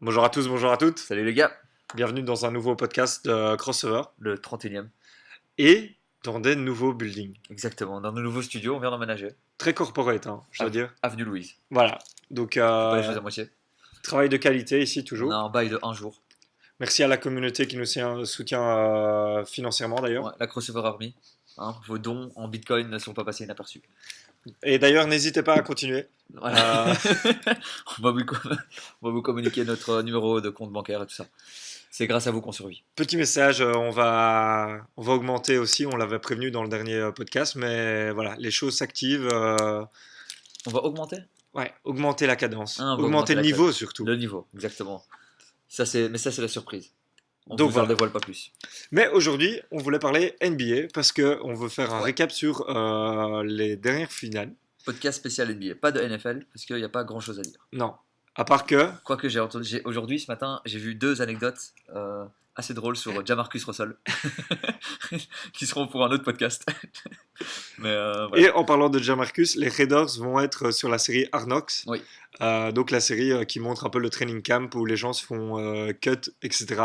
Bonjour à tous, bonjour à toutes. Salut les gars, Bienvenue dans un nouveau podcast de Crossover le 31e. et dans des nouveaux buildings. Exactement, dans nos nouveaux studios, on vient d'emménager. Très corporate, je dois dire. Avenue Louise. Voilà. Donc, Fais pas les choses à moitié. travail de qualité ici On a toujours. un bail de un jour. Merci à la communauté qui nous soutient financièrement d'ailleurs. Ouais, la Crossover Army. Vos dons en bitcoin ne sont pas passés inaperçus. Et d'ailleurs, n'hésitez pas à continuer. Voilà. Euh, On va vous communiquer notre numéro de compte bancaire et tout ça. C'est grâce à vous qu'on survit. Petit message, on va augmenter aussi, on l'avait prévenu dans le dernier podcast, mais voilà, les choses s'activent. On va augmenter Ouais, augmenter la cadence, On va augmenter le la niveau cadence. surtout. Le niveau, exactement. Mais ça, c'est la surprise. On Donc vous en voilà. dévoile pas plus. Mais aujourd'hui, on voulait parler NBA parce qu'on veut faire un Ouais. récap sur les dernières finales. Podcast spécial NBA. Pas de NFL, parce qu'il n'y a pas grand chose à dire. Non, à part que, Quoique aujourd'hui, ce matin, j'ai vu deux anecdotes assez drôles sur Jamarcus Russell qui seront pour un autre podcast. Mais voilà. et en parlant de Jamarcus, les Raiders vont être sur la série Hard Knocks. Oui. Donc la série qui montre un peu le training camp où les gens se font cut, etc.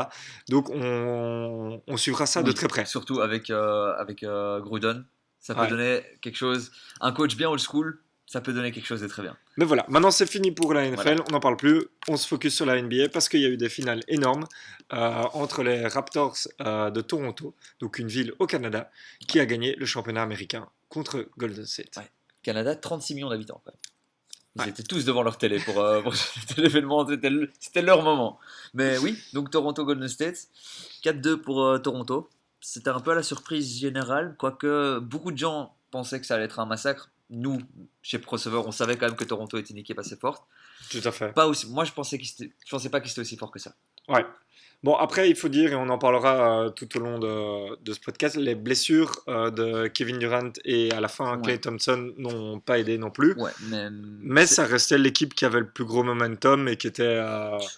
Donc on suivra ça de Oui, très près. surtout avec Gruden, ça peut Ouais. donner quelque chose. Un coach bien old school, ça peut donner quelque chose de très bien. Mais voilà, maintenant c'est fini pour la NFL, Voilà. on n'en parle plus, on se focus sur la NBA parce qu'il y a eu des finales énormes entre les Raptors de Toronto, donc une ville au Canada, qui a gagné le championnat américain contre Golden State. Ouais. Canada, 36 millions d'habitants. Quand même. Ils Ouais. étaient tous devant leur télé pour cet événement, c'était leur moment. Mais oui, donc Toronto Golden State, 4-2 pour Toronto. C'était un peu à la surprise générale, quoique beaucoup de gens pensaient que ça allait être un massacre. Nous, chez Crossover, on savait quand même que Toronto était une équipe assez forte. Tout à fait. Pas aussi, moi, je pensais pas qu'ils étaient aussi forts que ça. Ouais. Bon, après, il faut dire, et on en parlera tout au long de ce podcast, les blessures de Kevin Durant et à la fin Ouais. Klay Thompson n'ont pas aidé non plus. Ouais, Mais ça restait l'équipe qui avait le plus gros momentum et qui était.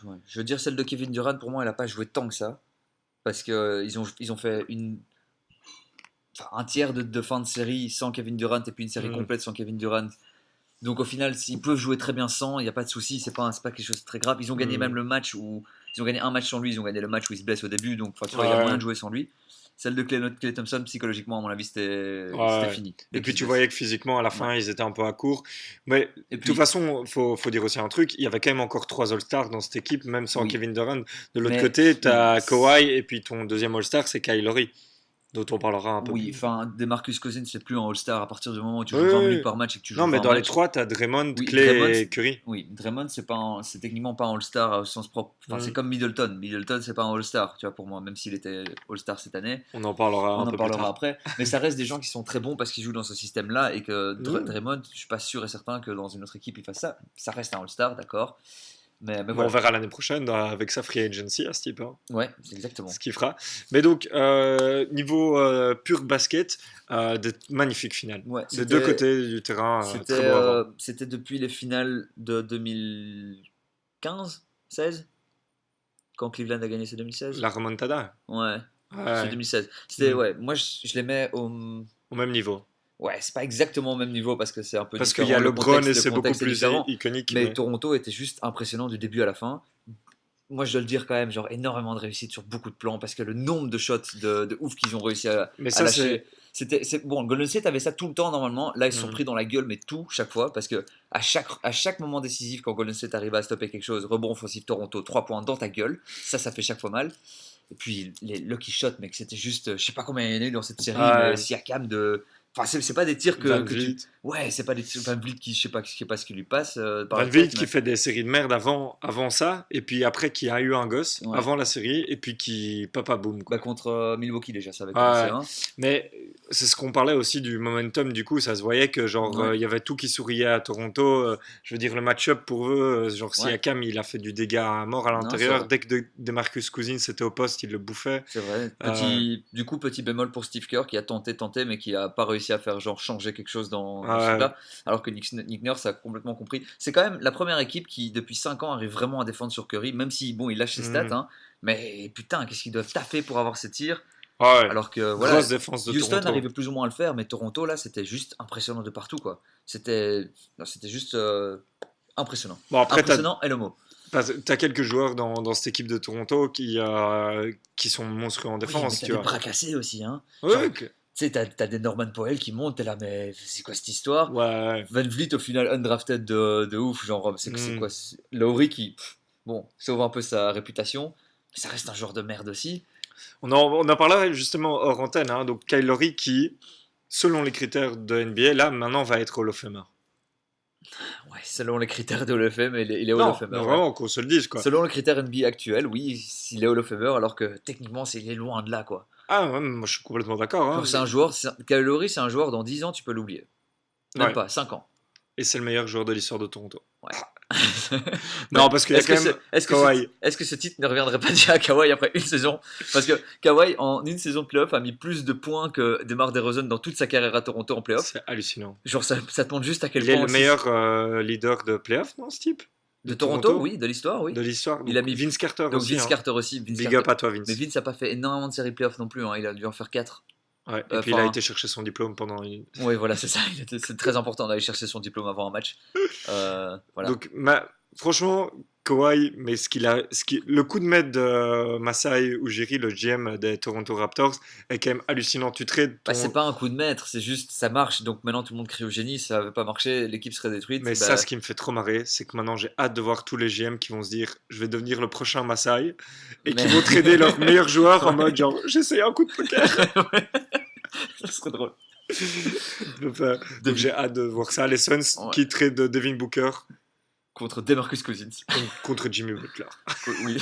ouais. Je veux dire, celle de Kevin Durant, pour moi, elle n'a pas joué tant que ça. Parce qu'ils ont fait un tiers de fin de série sans Kevin Durant et puis une série Mm. complète sans Kevin Durant. Donc au final, s'ils peuvent jouer très bien sans, il n'y a pas de souci, c'est pas quelque chose de très grave. Ils ont gagné même le match où. Ils ont gagné un match sans lui, ils ont gagné le match où il se blesse au début, donc tu vois, il y a Ouais. moyen de jouer sans lui. Celle de Klay Thompson, psychologiquement, à mon avis, c'était Ouais. fini. Et puis tu voyais que physiquement, à la fin, ils étaient un peu à court. Mais Et de puis, toute façon, faut dire aussi un truc, il y avait quand même encore 3 All-Stars dans cette équipe, même sans Oui. Kevin Durant. De l'autre Mais- côté, tu as oui. Kawhi et puis ton deuxième All-Star, c'est Kyle Lowry, dont on parlera un peu oui, plus. enfin, Demarcus Cousins, c'est plus un All-Star à partir du moment où tu joues Oui, 20 oui. minutes par match et que tu joues Non, mais 20 dans les matchs. trois, tu as Draymond, Oui, Clay Draymond, et Curry. Oui, Draymond, c'est techniquement pas un All-Star au sens propre. Enfin, c'est comme Middleton. Middleton, c'est pas un All-Star, tu vois, pour moi, même s'il était All-Star cette année. On en parlera On un en peu plus parlera tard. après. Mais ça reste des gens qui sont très bons parce qu'ils jouent dans ce système-là et que Mm. Draymond, je suis pas sûr et certain que dans une autre équipe il fasse ça. Ça reste un All-Star, d'accord. Mais Bon, voilà. on verra l'année prochaine avec sa free agency à ce type. Ouais, c'est exactement. Ce qu'il fera. Mais donc, niveau pur basket, de magnifiques finales. Ouais, Des deux côtés du terrain, très beau à voir. C'était depuis les finales de 2015, 16, quand Cleveland a gagné, c'est 2016. La remontada, Ouais, c'est ouais, 2016. C'était, Mm. ouais, moi je les mets au. au même niveau. Ouais, c'est pas exactement au même niveau parce que c'est un peu Parce qu'il différent. y a le LeBron et le c'est beaucoup contexte est plus différent. iconique. Mais Mais Toronto était juste impressionnant du début à la fin. Moi, je dois le dire quand même, genre énormément de réussite sur beaucoup de plans parce que le nombre de shots de ouf qu'ils ont réussi à ça, lâcher. Bon, Golden State avait ça tout le temps normalement. Là, ils se sont Mhm. pris dans la gueule, mais tout, chaque fois, parce que à chaque moment décisif, quand Golden State arrive à stopper quelque chose, rebond offensif Toronto, 3 points dans ta gueule, ça fait chaque fois mal. Et puis les lucky shots, mec, c'était juste, je sais pas combien il y en a eu dans cette série, Ouais. mais Siakam de. Enfin, c'est pas des tirs Van que tu. Vliet. Ouais, c'est pas des tirs. Van Vliet qui, je sais pas ce qui lui passe par Van la Vliet tête, qui mais- fait des séries de merde avant ça, et puis après qui a eu un gosse Ouais. avant la série, et puis qui papa boum. Quoi. Bah, contre Milwaukee déjà, ça avait Ouais. commencé. Hein. Mais c'est ce qu'on parlait aussi du momentum, du coup, ça se voyait que genre Ouais. il y avait tout qui souriait à Toronto. Je veux dire, le match-up pour eux, genre Ouais. Siakam, il a fait du dégât à mort à Non, l'intérieur. c'est vrai. Dès que Demarcus Cousins était au poste, il le bouffait. C'est vrai. Euh, Du coup, petit bémol pour Steve Kerr qui a tenté, mais qui a pas réussi à faire genre changer quelque chose dans ce Ouais. truc-là. Alors que Nick Nurse a complètement compris. C'est quand même la première équipe qui, depuis 5 ans, arrive vraiment à défendre sur Curry, même si, bon, il lâche ses stats, Mhm. hein, mais putain, qu'est-ce qu'ils doivent taffer pour avoir ces tirs. Ouais. Alors que, voilà, Grosse défense de Houston Toronto. arrivait plus ou moins à le faire, mais Toronto, là, c'était juste impressionnant de partout, quoi. C'était juste impressionnant. Bon, après, Impressionnant est le mot. T'as quelques joueurs dans cette équipe de Toronto qui sont monstrueux en Oui, mais défense, t'as tu des vois. bras cassés aussi, hein. Ouais, Genre, ok. tu sais, t'as des Norman Powell qui montent, t'es là, mais c'est quoi cette histoire? Ouais. Van Vliet, au final, undrafted de ouf. Genre, c'est Hmm. quoi? Lowry qui, bon, sauve un peu sa réputation, mais ça reste un joueur de merde aussi. On en parlera justement hors antenne, hein. Donc Kyle Lowry qui, selon les critères de NBA, là maintenant va être Hall of Famer. Ouais, selon les critères de Hall of Fame, il est Hall of Non, Famer, mais ouais. vraiment qu'on se le dise quoi. Selon le critère NBA actuel, oui, il est Hall of Famer, alors que techniquement, il est loin de là, quoi. Ah ouais, moi je suis complètement d'accord, hein. Genre, c'est un joueur, Kyle Lowry, c'est un joueur, dans 10 ans, tu peux l'oublier. Même Ouais. pas, 5 ans. Et c'est le meilleur joueur de l'histoire de Toronto. Ouais. Non, Mais parce qu'il y a quand même Kawhi. est-ce que ce titre ne reviendrait pas déjà à Kawhi après une saison? Parce que Kawhi, en une saison de playoff, a mis plus de points que DeMar DeRozan dans toute sa carrière à Toronto en playoff. C'est hallucinant. Genre, ça te montre juste à quel Il est point le aussi. meilleur leader de playoff, non, ce type? De De Toronto, Toronto, oui, de l'histoire, oui. de l'histoire. Il a Donc mis. Vince Carter Donc aussi, Vince hein. Carter aussi. Big up à toi, Mais Vince. Vince n'a pas fait énormément de séries playoffs non plus, hein. Il a dû en faire 4. Ouais. Et puis il a Enfin, été chercher son diplôme pendant une... oui, voilà, c'est ça. C'est très important d'aller chercher son diplôme avant un match. Voilà. Donc, franchement, Kawhi, mais le coup de maître de Masai Ujiri, le GM des Toronto Raptors, est quand même hallucinant. Tu trades Bah, ton... c'est pas un coup de maître, c'est juste ça marche. Donc maintenant tout le monde crie au génie. Ça avait pas marché, l'équipe serait détruite. Mais ça, Bah, ce qui me fait trop marrer, c'est que maintenant j'ai hâte de voir tous les GM qui vont se dire je vais devenir le prochain Masai et qui mais vont trader leurs meilleurs joueurs en Ouais. mode genre j'essaye un coup de poker. Ouais, ça serait drôle. Enfin, donc j'ai hâte de voir ça. Les Suns Ouais. qui trade Devin Booker Contre DeMarcus Cousins. contre Jimmy Butler. Oui.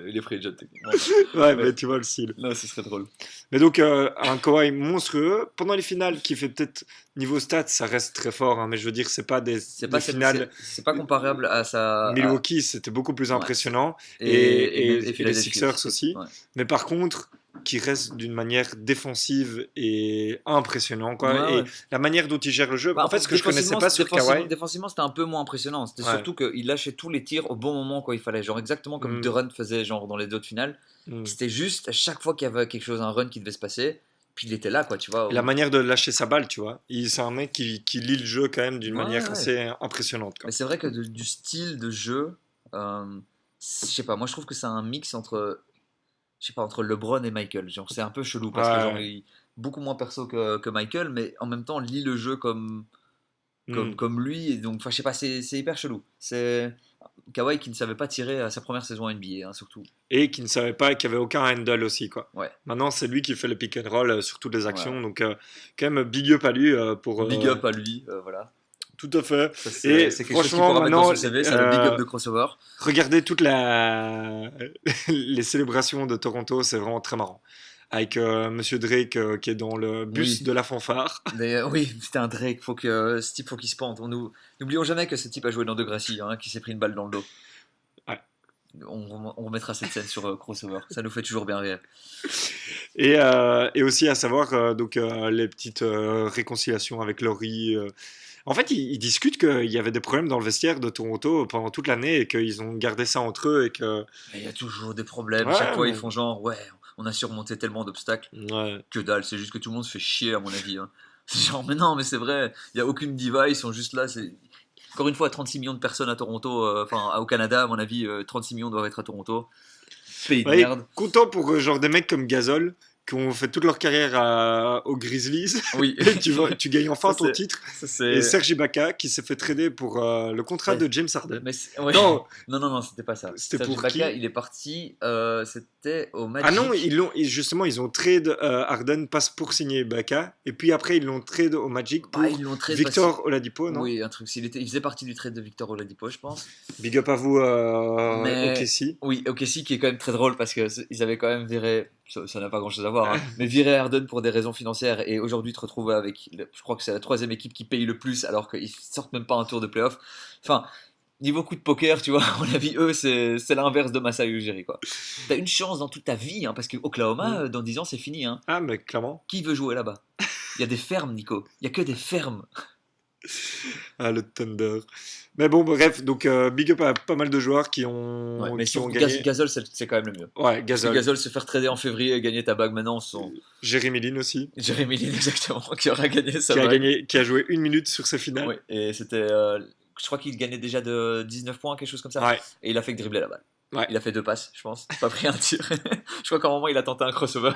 Il est free agent techniquement. Ouais, Mais mais tu vois le style. non, ce serait drôle. Mais donc, un Kawhi monstrueux. Pendant les finales, qui fait peut-être niveau stats, ça reste très fort, hein, mais je veux dire, c'est pas C'est des pas, finales. c'est pas comparable à sa. Milwaukee, c'était beaucoup plus Ouais. impressionnant. Et Et les Philadelphie Sixers aussi. Ouais. Mais par contre, qui reste d'une manière défensive et impressionnant, quoi. Ouais, Et ouais. la manière dont il gère le jeu. Bah, En fait, ce que je connaissais pas sur Kawhi. défensivement, c'était un peu moins impressionnant. C'était Ouais. surtout qu'il lâchait tous les tirs au bon moment quand il fallait. Genre exactement comme Mm, Durant faisait genre dans les autres finales. mm. C'était juste à chaque fois qu'il y avait quelque chose, un run qui devait se passer, puis il était là, quoi, tu vois. Et la manière de lâcher sa balle, tu vois. C'est un mec qui lit le jeu quand même d'une Ouais, manière ouais. assez impressionnante, quoi. Mais c'est vrai que du style de jeu, je sais pas, moi je trouve que c'est un mix entre, je sais pas, entre LeBron et Michael. Genre, c'est un peu chelou parce que genre, Ouais. beaucoup moins perso que Michael, mais en même temps lit le jeu Mm. comme lui. Et donc, enfin, je sais pas, c'est hyper chelou. C'est Kawhi qui ne savait pas tirer à sa première saison NBA, hein, surtout. Et qui ne savait pas qu'il n'y avait aucun handle aussi, quoi. Ouais, Maintenant, c'est lui qui fait le pick and roll sur toutes les voilà. actions. Donc, quand même, big up à lui pour. Big up à lui, voilà. Tout à fait. Ça, Et c'est quelque chose qu'il franchement, pourra mettre dans maintenant, son CV, c'est le big up de crossover. regardez les célébrations de Toronto, c'est vraiment très marrant. Avec Monsieur Drake qui est dans le bus Oui. de la fanfare. Mais oui, c'était un Drake, ce type faut qu'il se pente. N'oublions jamais que ce type a joué dans Degrassi, hein, qui s'est pris une balle dans le dos. Ouais. On remettra cette scène sur Crossover, ça nous fait toujours bien rire. Et aussi à savoir donc, les petites réconciliations avec Laurie. En fait, ils discutent qu'il y avait des problèmes dans le vestiaire de Toronto pendant toute l'année et qu'ils ont gardé ça entre eux et que. Mais il y a toujours des problèmes, Ouais, chaque fois ils bon. font genre, ouais, on a surmonté tellement d'obstacles. Ouais. Que dalle, c'est juste que tout le monde se fait chier à mon avis. Hein. C'est genre, mais non, mais c'est vrai, il n'y a aucune diva, ils sont juste là. Encore une fois, 36 millions de personnes à Toronto, enfin au Canada, à mon avis, 36 millions doivent être à Toronto. Pays de Ouais, merde. content pour genre des mecs comme Gasol qui ont fait toute leur carrière aux Grizzlies. Oui, Et tu gagnes enfin Ça, ton c'est- titre. ça Et c'est. Serge Ibaka qui s'est fait trader pour le contrat Ouais. de James Harden. Mais ouais. Non, Non, c'était pas ça. c'était Serge pour Ibaka, qui? il est parti, c'était au Magic. Ah non, justement, ils ont trade Harden passe pour signer Ibaka. Et puis après, ils l'ont trade au Magic pour Bah, ils l'ont trade Victor Oladipo, non? Oui, un truc. Il faisait partie du trade de Victor Oladipo, je pense. Big up à vous, Mais- OKC. Oui, OKC qui est quand même très drôle parce qu'ils avaient quand même viré. Ça n'a pas grand chose à voir, hein, mais viré Harden pour des raisons financières et aujourd'hui te retrouver avec. Je crois que c'est la troisième équipe qui paye le plus alors qu'ils sortent même pas un tour de playoff. Enfin, niveau coup de poker, tu vois, à mon avis, eux, c'est l'inverse de Masai Ujiri, quoi. T'as une chance dans toute ta vie, hein, parce que Oklahoma, dans 10 ans, c'est fini. Hein. Ah, mais clairement. Qui veut jouer là-bas? Il y a des fermes, Nico. Il y a que des fermes. Ah, le Thunder. Mais bon, bref, donc big up à pas mal de joueurs qui ont, Ouais, mais qui ont surtout gagné. Gasol, c'est quand même le mieux. Ouais, Parce que Gasol. Gasol se faire trader en février et gagner ta bague maintenant, son Jeremy Lin aussi, Jeremy Lin exactement, qui aura gagné sa qui a bague. gagné, qui a joué 1 minute sur ses finales. Oui, et c'était, je crois qu'il gagnait déjà de 19 points, quelque chose comme ça. Ouais, Et il a fait que dribbler la balle. ouais. Il a fait 2 passes, je pense. Pas pris un tir. Je crois qu'à un moment, il a tenté un crossover.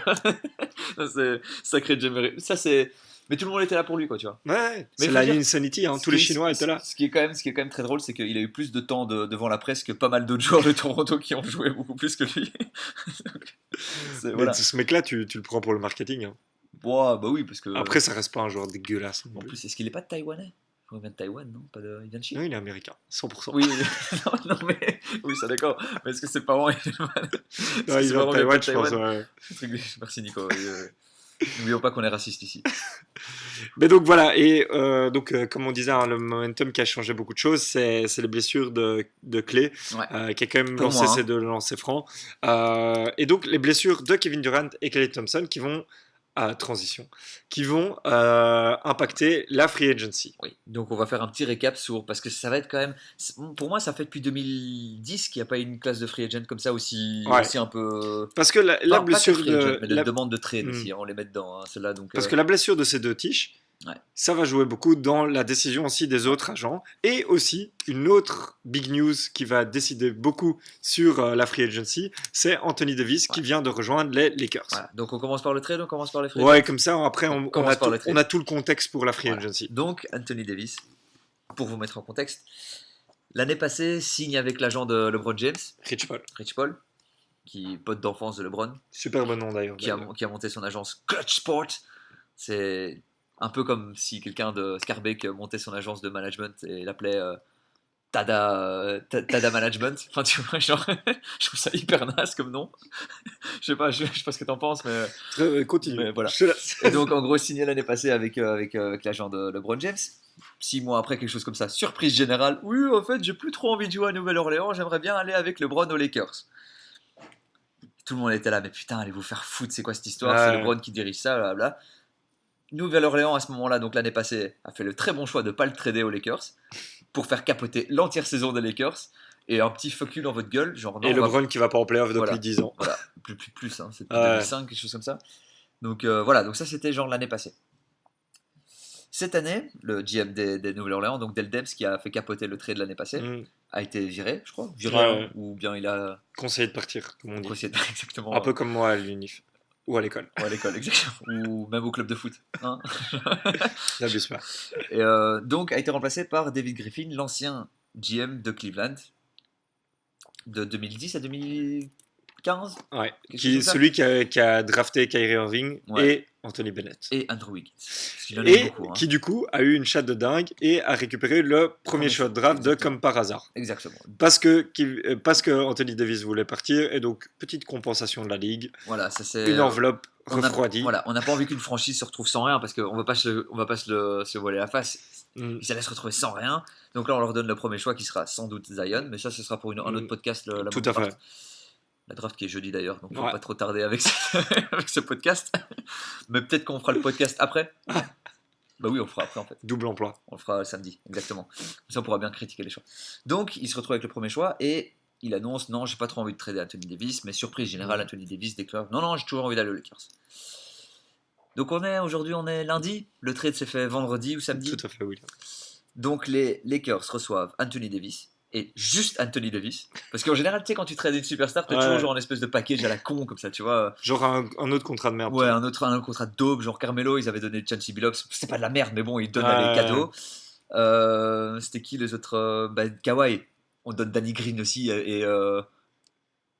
Ça, c'est sacré Jemery. Ça, c'est. Mais tout le monde était là pour lui, quoi, tu vois. Ouais, Mais c'est faut la dire, Insanity, hein. Tous les Chinois étaient là. Ce qui est quand même très drôle, c'est qu'il a eu plus de temps devant la presse que pas mal d'autres joueurs de Toronto qui ont joué beaucoup plus que lui. Mais Voilà. ce mec-là, tu le prends pour le marketing, hein. Bah oui, parce que. Après, ça reste pas un joueur dégueulasse. En plus, est-ce qu'il est pas de Taïwanais? Il vient de Taïwan, non? Pas de... Il vient de Chine? Non, il est américain, 100%. Oui, non, mais. Oui, ça d'accord. Mais est-ce que ses parents. Non, il vient de Taïwan, je pense. Ouais. Merci Nico. N'oublions pas qu'on est raciste ici. Mais donc voilà, et comme on disait, hein, le momentum qui a changé beaucoup de choses, c'est les blessures de Clay, Ouais. qui a quand même Pour lancé moi, hein. ses 2 lancers francs. Et donc les blessures de Kevin Durant et Klay Thompson qui vont, transition, qui vont impacter la free agency. Oui. Donc on va faire un petit récap sur parce que ça va être quand même pour moi ça fait depuis 2010 qu'il n'y a pas eu une classe de free agent comme ça aussi Ouais. aussi un peu Parce que la pas blessure free agent, de... mais de la- demande de trade Hmm. aussi, hein, on les met dedans hein, celle-là donc Parce que la blessure de ces 2 tiges, ouais. ça va jouer beaucoup dans la décision aussi des autres agents. Et aussi, une autre big news qui va décider beaucoup sur la free agency, c'est Anthony Davis qui vient de rejoindre les Lakers. Voilà. Donc on commence par le trade, on commence par les free Ouais, agents. comme ça, après, on commence a par tout, le trade. on a tout le contexte pour la free Voilà. agency. Donc Anthony Davis, pour vous mettre en contexte, l'année passée signe avec l'agent de LeBron James, Rich Paul. qui pote d'enfance de LeBron, Super bon nom d'ailleurs. qui a monté son agence Clutch Sport. C'est un peu comme si quelqu'un de Scarbeck montait son agence de management et l'appelait Tada Management. Enfin, tu vois, genre, je trouve ça hyper naze comme nom. Je sais pas ce que t'en penses, mais Continue. Mais voilà. Je te laisse. Et donc, en gros, signé l'année passée avec l'agent de LeBron James. 6 mois après, quelque chose comme ça. Surprise générale. Oui, en fait, j'ai plus trop envie de jouer à Nouvelle-Orléans. J'aimerais bien aller avec LeBron aux Lakers. Tout le monde était là, mais putain, allez vous faire foutre, c'est quoi cette histoire? C'est Ouais. LeBron qui dirige ça, blablabla. Nouvelle-Orléans, à ce moment-là, donc l'année passée, a fait le très bon choix de ne pas le trader aux Lakers pour faire capoter l'entière saison des Lakers et un petit fuck you dans votre gueule. Genre, non, Et on va- LeBron qui va pas en playoff depuis Voilà. 10 ans. Voilà, plus hein, c'est depuis Ouais. 2005, quelque chose comme ça. Donc voilà, donc ça c'était genre l'année passée. Cette année, le GM des Nouvelle-Orléans, donc Del Demps, qui a fait capoter le trade de l'année passée, Mm. a été viré, je crois. Viré, Ouais, hein, ouais. ou bien il a Conseillé de partir, comme on dit. procédé exactement. Un peu comme moi à l'UNIF. Ou à l'école. Ou à l'école, exactement. Ou même au club de foot. Hein. N'abuse pas. Et donc a été remplacé par David Griffin, l'ancien GM de Cleveland, de 2010 à 2015, Ouais. Quelque chose comme ça. Celui qui a drafté Kyrie Irving Ouais. et Anthony Bennett. et Andrew Wiggins. Parce qu'il en aime Et beaucoup. Hein. qui du coup a eu une chatte de dingue et a récupéré le premier choix de draft de Exactement. comme par hasard. Exactement. Parce que Anthony Davis voulait partir et donc petite compensation de la ligue, Voilà, ça c'est. une enveloppe on a- refroidie. Voilà, on n'a pas envie qu'une franchise se retrouve sans rien parce qu'on ne va pas se voiler la face. Mm. Ils allaient se retrouver sans rien. Donc là, on leur donne le premier choix qui sera sans doute Zion, mais ça, ce sera pour un autre podcast. La Tout mock à fait. draft. La draft qui est jeudi d'ailleurs, donc faut Ouais. pas trop tarder avec avec ce podcast. Mais peut-être qu'on fera le podcast après. Bah oui, on le fera après en fait. Double emploi. On le fera samedi, exactement. Comme ça, on pourra bien critiquer les choix. Donc, il se retrouve avec le premier choix et il annonce non, j'ai pas trop envie de trader Anthony Davis, mais surprise générale, Anthony Davis déclare non, j'ai toujours envie d'aller aux Lakers. Donc, aujourd'hui, on est lundi. Le trade s'est fait vendredi ou samedi. Tout à fait, William. Donc, les Lakers reçoivent Anthony Davis et juste Anthony Davis. Parce qu'en général, tu sais, quand tu trades une superstar, tu as Ouais. toujours genre un espèce de package à la con, comme ça, tu vois. Genre un autre contrat de merde. Ouais, un autre contrat de daube, genre Carmelo, ils avaient donné Chancey Billups. C'est pas de la merde, mais bon, ils donnent Ouais. les cadeaux. C'était qui les autres Kawhi. On donne Danny Green aussi et peut-être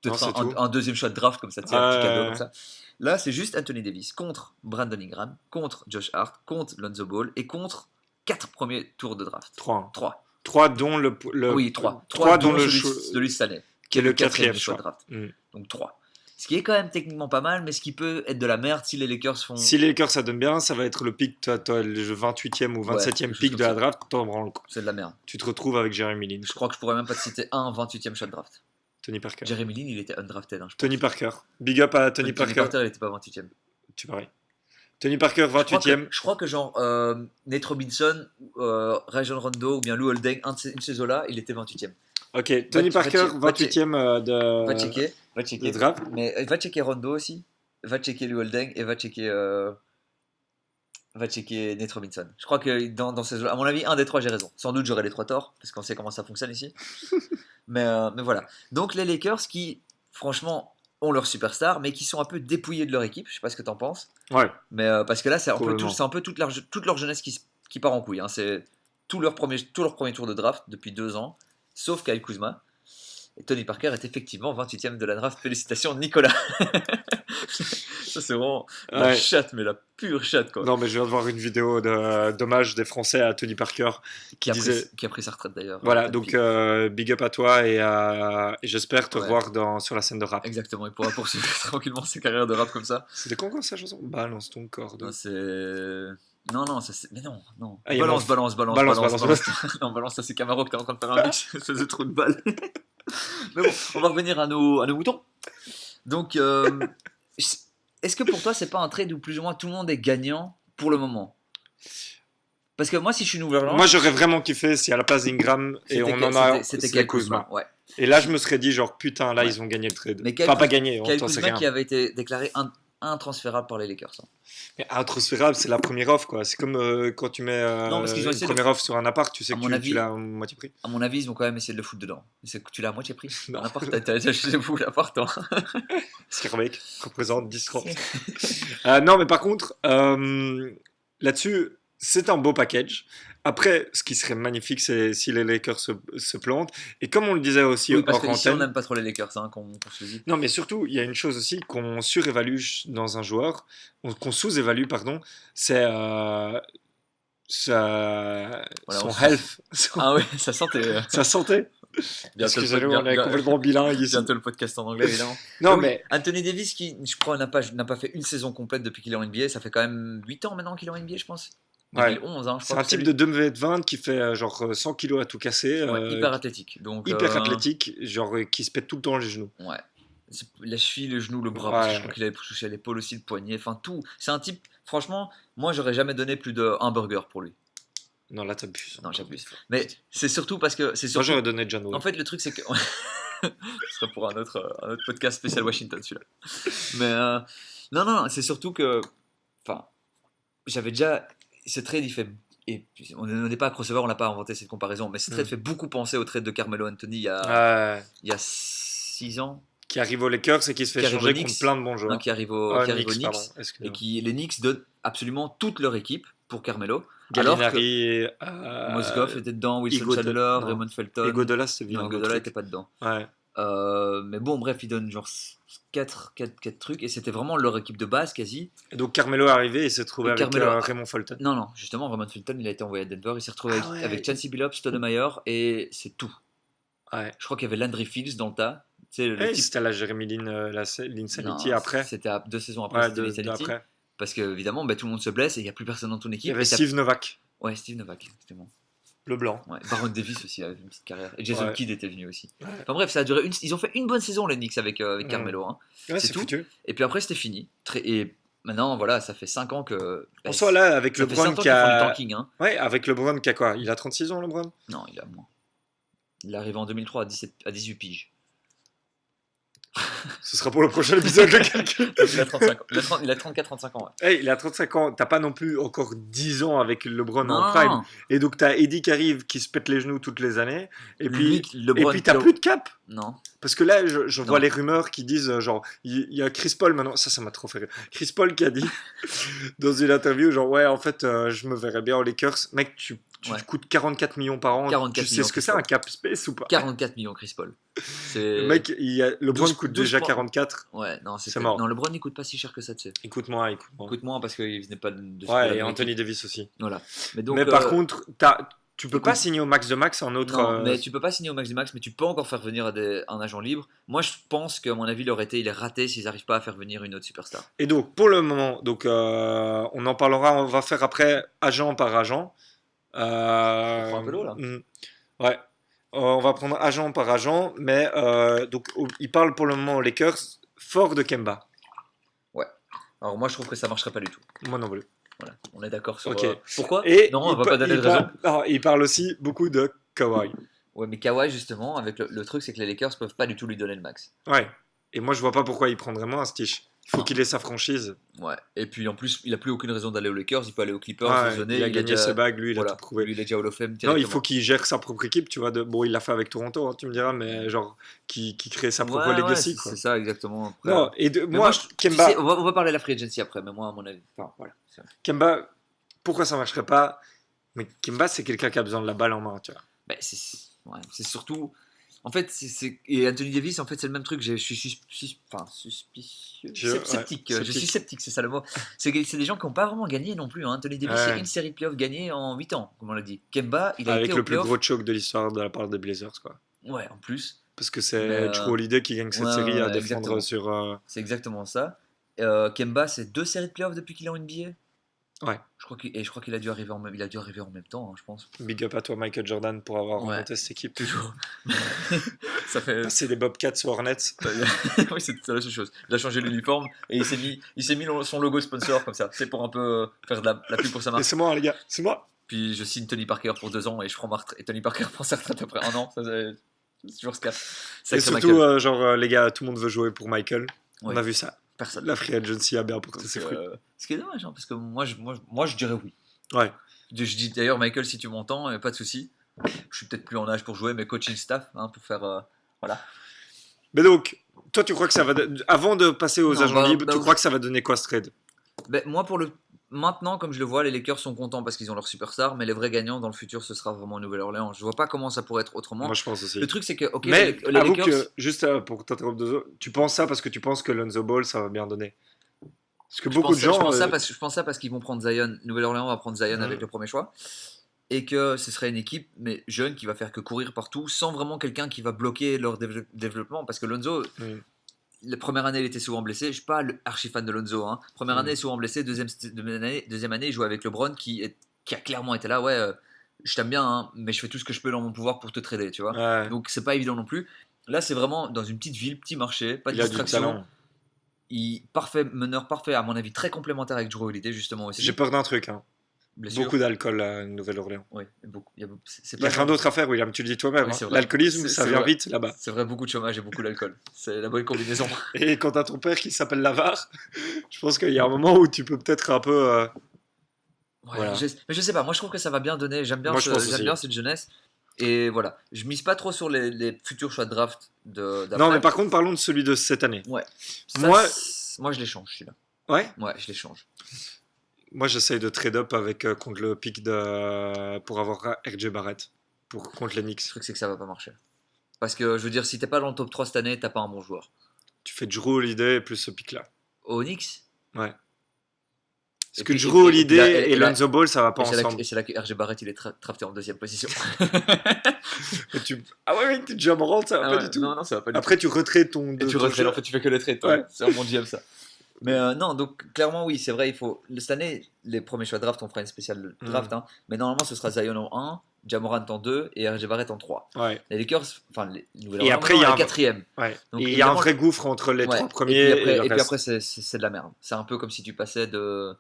Non, c'est tout. un deuxième choix de draft comme ça, tu sais, un petit cadeau Ouais. comme ça. Là, c'est juste Anthony Davis contre Brandon Ingram, contre Josh Hart, contre Lonzo Ball et contre 4 premiers tours de draft. 3. 3. 3 dont le Oui, 3. 3 dont dont le celui choix. de lui cette année, Qui est le quatrième quatrième choix de choix. draft. Mm. Donc 3. Ce qui est quand même techniquement pas mal, mais ce qui peut être de la merde si les Lakers font. Si les Lakers ça donne bien, ça va être le pic, toi, le 28e ou 27e quelque chose pic comme de la ça. draft, t'en branles quoi. C'est de la merde. Tu te retrouves avec Jeremy Lin. Je crois que je pourrais même pas te citer un 28e choix de draft. Tony Parker. Jeremy Lin, il était undrafted. Hein, je pense. Tony Parker. Big up à Tony Parker. il était pas 28e. Tu paries. Tony Parker, Je crois 28e. je crois que genre Nate Robinson, Rajon Rondo ou bien Lou Holding, une de ces eaux-là, il était 28e. Ok, Tony Va- Parker, va- 28e de, Va checker. de draft. Mais va checker Rondo aussi. Va checker Lou Holding et va checker Va checker Nate Robinson. Je crois que dans ces à mon avis, un des trois, j'ai raison. Sans doute, j'aurai les trois torts, parce qu'on sait comment ça fonctionne ici. Mais voilà. Donc, les Lakers qui, franchement, ont leur superstar, mais qui sont un peu dépouillés de leur équipe. Je sais pas ce que t'en penses. Ouais, Mais parce que là, probablement. c'est un peu toute leur jeunesse qui part en couille. Hein. C'est tout leur premier tour de draft depuis 2 ans, sauf Kyle Kuzma. Et Tony Parker est effectivement 28e de la draft. Félicitations, Nicolas. Ça, c'est vraiment la Ouais. chatte, mais la pure chatte, quoi. Non, mais je viens de voir une vidéo d'hommage des Français à Tony Parker qui disait. Qui a pris sa retraite d'ailleurs. Voilà, Tad donc Pitt. big up à toi et j'espère te Ouais. revoir sur la scène de rap. Exactement, il pourra poursuivre tranquillement sa carrière de rap comme ça. C'était quand sa chanson? Balance ton corps Non, de. c'est. Non, ça c'est. Mais non, non. Ah, il y a Balance, balance, balance, Balance, balance, balance. balance. Non, balance, ça c'est Camaro qui est en train de faire un mix, espèce de trou de balle. Mais bon, on va revenir à nos moutons. Donc, est-ce que pour toi, c'est pas un trade où plus ou moins tout le monde est gagnant pour le moment? Parce que moi, si je suis Nouvelle-Orléans, Moi, j'aurais vraiment kiffé si à la place d'Ingram et on en a. c'était c'est Kyle Kuzma. Ouais. Et là, je me serais dit, genre, putain, là, Ouais. ils ont gagné le trade. Mais Enfin, pas gagné, Kyle on sait Kuzma rien. qui avait été déclaré intransférable par les Lakers. Hein. Mais intransférable, c'est la première offre, quoi. C'est comme quand tu mets Non, parce qu'ils ont une essayé de première offre sur un appart, tu sais À que mon avis- tu l'as à moitié prix. À mon avis, ils ont quand même essayé de le foutre dedans. Tu l'as à moitié pris. Non. N'importe, t'as acheté vous l'appart. Hein. Scarbeck représente 10 francs. Non, mais par contre, là-dessus, c'est un beau package. Après, ce qui serait magnifique, c'est si les Lakers se plantent. Et comme on le disait aussi Oui, parce hors qu'ici, on antenne, n'aime pas trop les Lakers, hein, qu'on se le dit. non, mais surtout, il y a une chose aussi qu'on surévalue dans un joueur, qu'on sous-évalue, pardon, c'est Voilà, son on se- health, Ah oui, ça sentait. sa santé. Bientôt, Excusez-nous, on est complètement bilingue ici. bientôt le podcast en anglais, évidemment. Non, Oui, mais Anthony Davis, qui, je crois, n'a pas fait une saison complète depuis qu'il est en NBA. Ça fait quand même 8 ans maintenant qu'il est en NBA, je pense. Ouais. 2011, hein, je c'est crois un que type lui. de 2m20 qui fait genre 100 kilos à tout casser, Ouais, hyper athlétique. Donc, hyper athlétique, genre qui se pète tout le temps les genoux. Ouais. La cheville, le genou, le bras, Ouais. parce que je crois qu'il avait touché à l'épaule aussi, le poignet, enfin tout. C'est un type, franchement, moi j'aurais jamais donné plus d'un burger pour lui. Non, là, t'abuses. Non, j'abuse. Mais c'est surtout parce que. Moi, j'aurais donné John Wall. En fait, le truc c'est que. Ce serait pour un autre podcast spécial Washington celui-là. Mais non, c'est surtout que. Enfin, j'avais déjà. Ce trade, il fait. Et puis, on n'est pas à crossover, on l'a pas inventé cette comparaison, mais ce trade fait beaucoup penser au trade de Carmelo Anthony il y a 6 ans. Qui arrive aux Lakers et qui se fait Qui arrive changer aux Knicks. contre plein de bons joueurs. Qui arrive aux Knicks, Knicks, pardon, et excusez-moi. qui les Knicks donnent absolument toute leur équipe pour Carmelo. Alors que Gallinari, Mozgov était dedans, Wilson Iguodala- Chandler, non. Raymond Felton. Iguodala, c'était Non, bien. Iguodala n'était pas dedans. Ouais. Mais bon, bref, ils donnent genre 4 trucs et c'était vraiment leur équipe de base quasi. Et donc Carmelo est arrivé et il s'est retrouvé Et avec Carmelo- Raymond Felton. Non, justement, Raymond Felton, il a été envoyé à Denver. Il s'est retrouvé Ah ouais. avec Chancey Billups, Stoudemire et c'est tout. Ouais. Je crois qu'il y avait Landry Fields dans le tas. Tu sais, le Et type- c'était la Jeremy Lin, l'Insanity Non, après. C'était 2 saisons après, Ouais, c'était l'Insanity. après. Parce que évidemment, tout le monde se blesse et il n'y a plus personne dans ton Il équipe. y avait Et t'as- Steve Novak, Ouais, Steve Novak, exactement. le blanc. Ouais, Baron Davis aussi avait une petite carrière. Et Jason Ouais. Kidd était venu aussi. Ouais. Enfin bref, ça a duré ils ont fait une bonne saison les Knicks avec Carmelo. Hein. Ouais, C'est c'est tout. foutu. Et puis après c'était fini. Et maintenant voilà, ça fait 5 ans que. En soi, là, avec ça fait LeBron 5 ans qui qu'ils font du a. tanking. Hein. Ouais, avec LeBron qui a quoi? Il a 36 ans, LeBron? Non, il a moins. Il est arrivé en 2003 à 18 piges. Ce sera pour le prochain épisode le calcul. Donc, il a 35 ans. Il a 34-35 ans. Ouais. Hey, il a 35 ans, t'as pas non plus encore 10 ans avec LeBron en Non, prime. non. Et donc t'as Eddie qui arrive, qui se pète les genoux toutes les années. Et puis, LeBron, et puis t'as plus de cap. Non. Parce que là, je vois Non. les rumeurs qui disent, genre, il y a Chris Paul maintenant, ça m'a trop fait rire. Chris Paul qui a dit dans une interview, genre, ouais, en fait, je me verrais bien aux Lakers. Mec, tu Ouais. coûtes 44 millions par an. 44 Tu sais millions, ce que Chris c'est un Paul. cap space ou pas? 44 millions Chris Paul. C'est. Le mec, LeBron 12 coûte 12 déjà points. 44. Ouais, non, C'est mort. Non, LeBron il coûte pas si cher que ça, tu sais. Écoute-moi, écoute-moi. Coûte moins parce qu'il venait pas de Ouais, et Anthony Davis aussi. Voilà. Mais, donc, Mais par contre, tu peux écoute- pas signer au max de max en autre. non, mais tu peux pas signer au max du max, mais tu peux encore faire venir un agent libre. Moi, je pense qu'à mon avis, leur été, il est raté s'ils n'arrivent pas à faire venir une autre superstar. Et donc, pour le moment, donc, on en parlera, on va faire après agent par agent. On prend un peu l'eau, là. Ouais. On va prendre agent par agent, mais donc, il parle pour le moment aux Lakers fort de Kemba. Alors, moi, je trouve que ça marcherait pas du tout. Moi non plus. Voilà. On est d'accord sur. Ok. Pourquoi Et Non, on il va pas donner de raison. il parle aussi beaucoup de Kawhi. Ouais, mais Kawhi, justement, avec le truc, c'est que les Lakers peuvent pas du tout lui donner le max. Ouais. Et moi, je vois pas pourquoi il prendrait moins un Stitch. Il faut Non. qu'il ait sa franchise. Ouais. Et puis en plus, il a plus aucune raison d'aller aux Lakers. Il peut aller aux Clippers, Ouais, raisonner. il a gagné ses bagues, lui, il a Voilà. tout prouvé. Lui, il est déjà Hall of Fame Non, il directement. faut qu'il gère sa propre équipe, tu vois. Bon, il l'a fait avec Toronto, hein, tu me diras, mais genre, qui crée sa propre Ouais, legacy, c'est quoi. c'est ça exactement. Après, Non, et mais moi, tu Kemba, sais, on va parler de la free agency après, mais moi, à mon avis, enfin, voilà. Kemba, pourquoi ça marcherait pas? Mais Kemba, c'est quelqu'un qui a besoin de la balle en main, tu vois. Ben, c'est surtout. En fait, et Anthony Davis, en fait, c'est le même truc. Je suis suspicieux. Sceptique. Je suis sceptique, c'est ça le mot. C'est des gens qui n'ont pas vraiment gagné non plus. Hein. Anthony Davis, c'est une série de playoffs gagnée en 8 ans, comme on l'a dit. Kemba, il a Avec été le au plus playoff. gros choke de l'histoire de la part des Blazers, quoi. Ouais, en plus. Parce que c'est Drew Holiday qui gagne cette série à défendre sur. C'est exactement ça. Kemba, c'est 2 séries de playoffs depuis qu'il est en NBA. Ouais. Je crois qu'il a dû arriver en même temps, hein, je pense. Big up à toi, Michael Jordan, pour avoir remonté cette équipe. Toujours. Ça fait. C'est les Bobcats ou Hornets. Oui, c'est la seule chose. Il a changé l'uniforme et il s'est mis son logo sponsor comme ça. C'est pour un peu faire de la pub pour sa marque. C'est moi, les gars, c'est moi. Puis je signe Tony Parker pour 2 ans et je prends ma retraite. Et Tony Parker prend sa retraite après 1 an. C'est toujours ce cas. Et surtout, genre, les gars, tout le monde veut jouer pour Michael. Ouais. On a vu ça. Personne. La free agency a bien porté ses fruits. Ce qui est dommage, hein, parce que moi, je dirais oui. Ouais. Je dis d'ailleurs, Michael, si tu m'entends, pas de souci. Je suis peut-être plus en âge pour jouer, mais coaching staff, hein, pour faire. Voilà. Mais donc, toi, tu crois que ça va. Avant de passer aux agents libres, tu crois que ça va donner quoi ce trade? Moi, maintenant, comme je le vois, les Lakers sont contents parce qu'ils ont leur superstar, mais les vrais gagnants dans le futur, ce sera vraiment Nouvelle-Orléans. Je vois pas comment ça pourrait être autrement. Moi, je pense aussi. Le truc, c'est que, ok, mais les Lakers. Que, juste pour t'interrompre 2 secondes, tu penses ça parce que tu penses que Lonzo Ball, ça va bien donner? Parce que beaucoup de gens. Je pense ça parce qu'ils vont prendre Zion. Nouvelle-Orléans va prendre Zion avec le premier choix. Et que ce serait une équipe mais jeune qui va faire que courir partout sans vraiment quelqu'un qui va bloquer leur développement. Parce que Lonzo, la première année, il était souvent blessé. Je ne suis pas archi fan de Lonzo. Hein. Première année, souvent blessé. Deuxième année, il jouait avec LeBron qui a clairement été là. Ouais, je t'aime bien, hein, mais je fais tout ce que je peux dans mon pouvoir pour te trader. Tu vois. Ouais. Donc, c'est pas évident non plus. Là, c'est vraiment dans une petite ville, petit marché, pas de distraction. Meneur parfait, à mon avis, très complémentaire avec Drew Holiday, justement aussi. J'ai peur d'un truc. Hein. Blessure. Beaucoup d'alcool à Nouvelle-Orléans. Oui, beaucoup. Il y a rien d'autre à faire, William, tu le dis toi-même. Oui, hein. L'alcoolisme, ça vient vite là-bas. C'est vrai, beaucoup de chômage et beaucoup d'alcool. C'est la bonne combinaison. Et quand t'as ton père qui s'appelle Lavar, je pense qu'il y a un moment où tu peux peut-être un peu. Ouais, voilà. Mais je sais pas, moi je trouve que ça va bien donner. J'aime bien cette jeunesse. Et voilà, je mise pas trop sur les futurs choix de draft d'après. Non, mais par contre, parlons de celui de cette année. Ouais. Moi, je l'échange, celui-là. Ouais. Ouais, je l'échange. Moi, j'essaye de trade up contre le pick pour avoir RJ Barrett contre les Knicks. Le truc, c'est que ça va pas marcher. Parce que je veux dire, si t'es pas dans le top 3 cette année, t'as pas un bon joueur. Tu fais Drew Holiday plus ce pick là. Au Knicks. Ouais. Parce que Drew Holiday et Lonzo Ball, ça va pas ensemble. Et c'est là que RJ Barrett, il est drafté en 2e position. Ah ouais, tu jump roll, ça va pas du tout. Non, ça va pas du tout. Après, tu retraites ton. Et tu retraites, en fait, tu fais que les trades. Ouais. C'est un bon GM, ça. Mais non, donc clairement, oui, c'est vrai, il faut. Cette année, les premiers choix de draft, on fera une spéciale draft. Hein, mais normalement, ce sera Zion en 1, Ja Morant en 2 et RJ Barrett en 3. Ouais. Les Lakers, enfin, et après, il y a un 4e. Ouais. Donc, et il y a un vrai gouffre entre les 3 premiers. Et puis après, c'est de la merde. C'est un peu comme si tu passais de